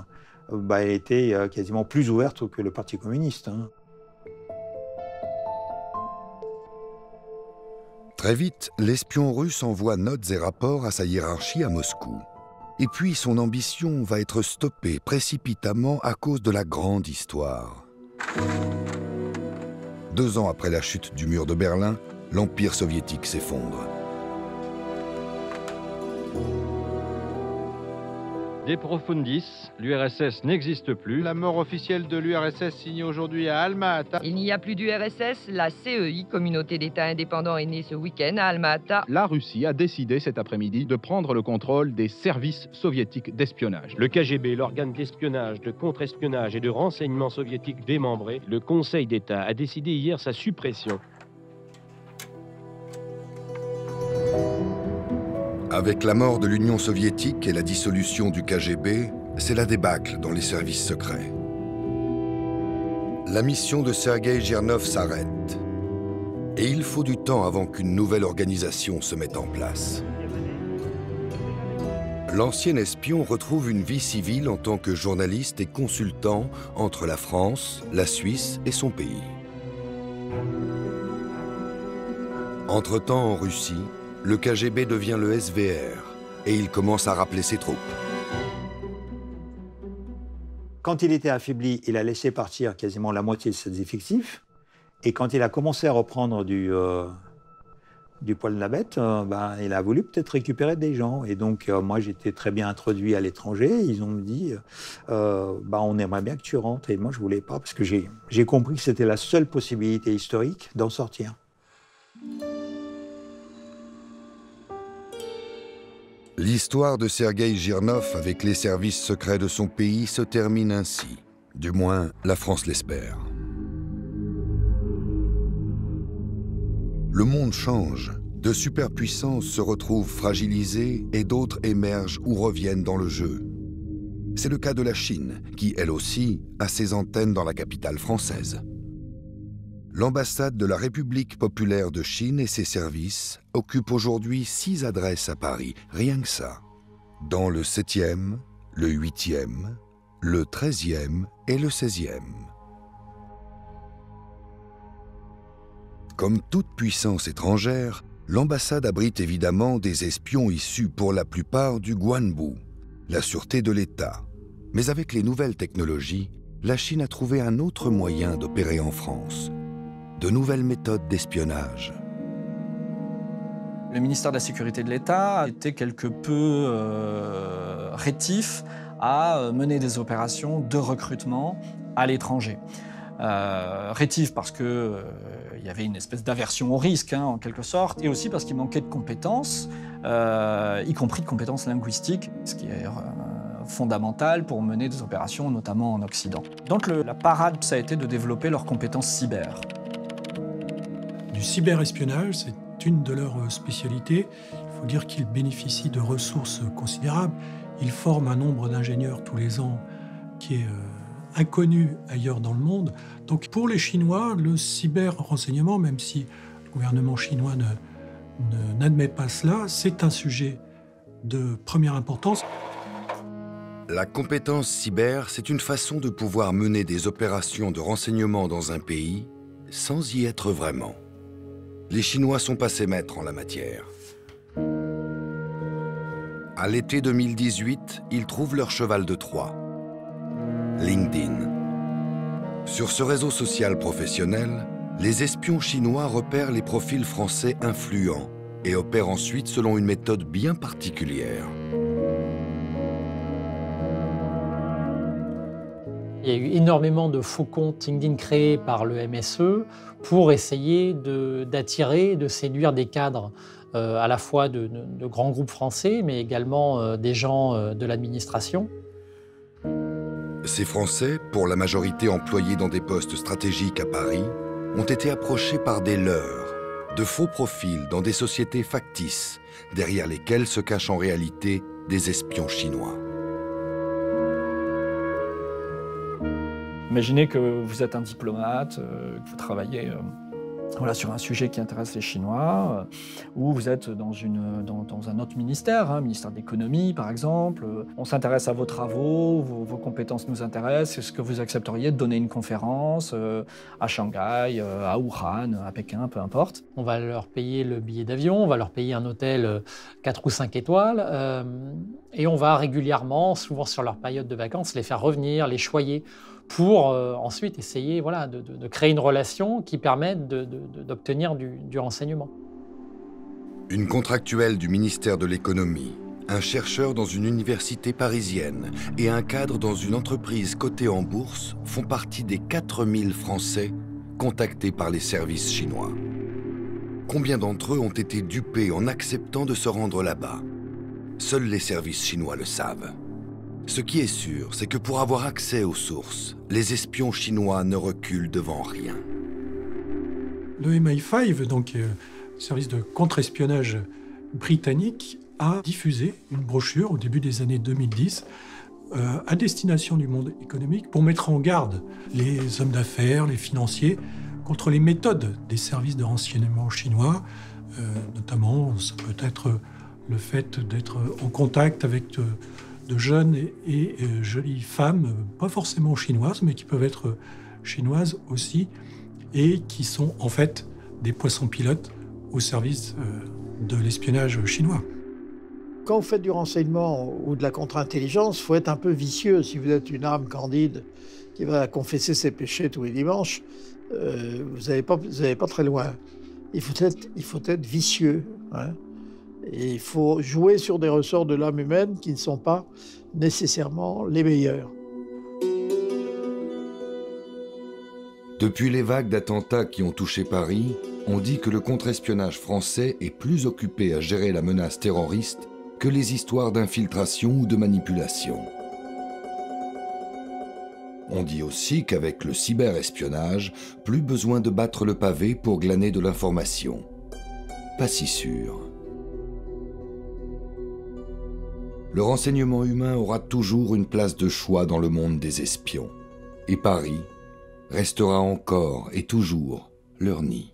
elle était quasiment plus ouverte que le Parti communiste. Très vite, l'espion russe envoie notes et rapports à sa hiérarchie à Moscou. Et puis son ambition va être stoppée précipitamment à cause de la grande histoire. 2 ans après la chute du mur de Berlin, l'Empire soviétique s'effondre. De profundis, l'URSS n'existe plus. La mort officielle de l'URSS signée aujourd'hui à Alma-Ata. Il n'y a plus d'URSS, la CEI, Communauté d'États indépendants, est née ce week-end à Alma-Ata. La Russie a décidé cet après-midi de prendre le contrôle des services soviétiques d'espionnage. Le KGB, l'organe d'espionnage, de contre-espionnage et de renseignement soviétique démembré, le Conseil d'État a décidé hier sa suppression. Avec la mort de l'Union soviétique et la dissolution du KGB, c'est la débâcle dans les services secrets. La mission de Sergueï Girnov s'arrête. Et il faut du temps avant qu'une nouvelle organisation se mette en place. L'ancien espion retrouve une vie civile en tant que journaliste et consultant entre la France, la Suisse et son pays. Entre-temps, en Russie, le KGB devient le SVR et il commence à rappeler ses troupes. Quand il était affaibli, il a laissé partir quasiment la moitié de ses effectifs. Et quand il a commencé à reprendre du poil de la bête, il a voulu peut-être récupérer des gens. Et donc, moi, j'étais très bien introduit à l'étranger. Ils ont dit, on aimerait bien que tu rentres. Et moi, je ne voulais pas, parce que j'ai compris que c'était la seule possibilité historique d'en sortir. L'histoire de Sergueï Girnov avec les services secrets de son pays se termine ainsi. Du moins, la France l'espère. Le monde change. De superpuissances se retrouvent fragilisées et d'autres émergent ou reviennent dans le jeu. C'est le cas de la Chine, qui, elle aussi, a ses antennes dans la capitale française. L'ambassade de la République populaire de Chine et ses services occupent aujourd'hui 6 adresses à Paris, rien que ça. Dans le 7e, le 8e, le 13e et le 16e. Comme toute puissance étrangère, l'ambassade abrite évidemment des espions issus pour la plupart du Guanbu, la sûreté de l'État. Mais avec les nouvelles technologies, la Chine a trouvé un autre moyen d'opérer en France. De nouvelles méthodes d'espionnage. Le ministère de la Sécurité de l'État était quelque peu rétif à mener des opérations de recrutement à l'étranger. Rétif parce qu'il y avait une espèce d'aversion au risque, en quelque sorte, et aussi parce qu'il manquait de compétences, y compris de compétences linguistiques, ce qui est fondamental pour mener des opérations, notamment en Occident. Donc la parade, ça a été de développer leurs compétences cyber. Du cyberespionnage, c'est une de leurs spécialités. Il faut dire qu'ils bénéficient de ressources considérables. Ils forment un nombre d'ingénieurs tous les ans qui est inconnu ailleurs dans le monde. Donc pour les Chinois, le cyber-renseignement, même si le gouvernement chinois n'admet pas cela, c'est un sujet de première importance. La compétence cyber, c'est une façon de pouvoir mener des opérations de renseignement dans un pays sans y être vraiment. Les Chinois sont passés maîtres en la matière. À l'été 2018, ils trouvent leur cheval de Troie, LinkedIn. Sur ce réseau social professionnel, les espions chinois repèrent les profils français influents et opèrent ensuite selon une méthode bien particulière. Il y a eu énormément de faux comptes LinkedIn créés par le MSE pour essayer d'attirer, de séduire des cadres à la fois de grands groupes français, mais également des gens de l'administration. Ces Français, pour la majorité employés dans des postes stratégiques à Paris, ont été approchés par des leurs, de faux profils dans des sociétés factices, derrière lesquelles se cachent en réalité des espions chinois. Imaginez que vous êtes un diplomate, que vous travaillez sur un sujet qui intéresse les Chinois, ou vous êtes dans un autre ministère, ministère de l'économie par exemple. On s'intéresse à vos travaux, vos compétences nous intéressent. Est-ce que vous accepteriez de donner une conférence à Shanghai, à Wuhan, à Pékin, peu importe? On va leur payer le billet d'avion, on va leur payer un hôtel 4 ou 5 étoiles, et on va régulièrement, souvent sur leur période de vacances, les faire revenir, les choyer, pour ensuite essayer de créer une relation qui permette d'obtenir du renseignement. Une contractuelle du ministère de l'économie, un chercheur dans une université parisienne et un cadre dans une entreprise cotée en bourse font partie des 4000 Français contactés par les services chinois. Combien d'entre eux ont été dupés en acceptant de se rendre là-bas? Seuls les services chinois le savent. Ce qui est sûr, c'est que pour avoir accès aux sources, les espions chinois ne reculent devant rien. Le MI5, donc service de contre-espionnage britannique, a diffusé une brochure au début des années 2010 à destination du monde économique pour mettre en garde les hommes d'affaires, les financiers, contre les méthodes des services de renseignement chinois, notamment ça peut être le fait d'être en contact avec de jeunes et jolies femmes, pas forcément chinoises, mais qui peuvent être chinoises aussi, et qui sont en fait des poissons pilotes au service de l'espionnage chinois. Quand vous faites du renseignement ou de la contre-intelligence, il faut être un peu vicieux. Si vous êtes une âme candide qui va confesser ses péchés tous les dimanches, vous n'allez pas très loin. Il faut être vicieux, hein. Et il faut jouer sur des ressorts de l'âme humaine qui ne sont pas nécessairement les meilleurs. Depuis les vagues d'attentats qui ont touché Paris, on dit que le contre-espionnage français est plus occupé à gérer la menace terroriste que les histoires d'infiltration ou de manipulation. On dit aussi qu'avec le cyberespionnage, plus besoin de battre le pavé pour glaner de l'information. Pas si sûr. Le renseignement humain aura toujours une place de choix dans le monde des espions. Et Paris restera encore et toujours leur nid.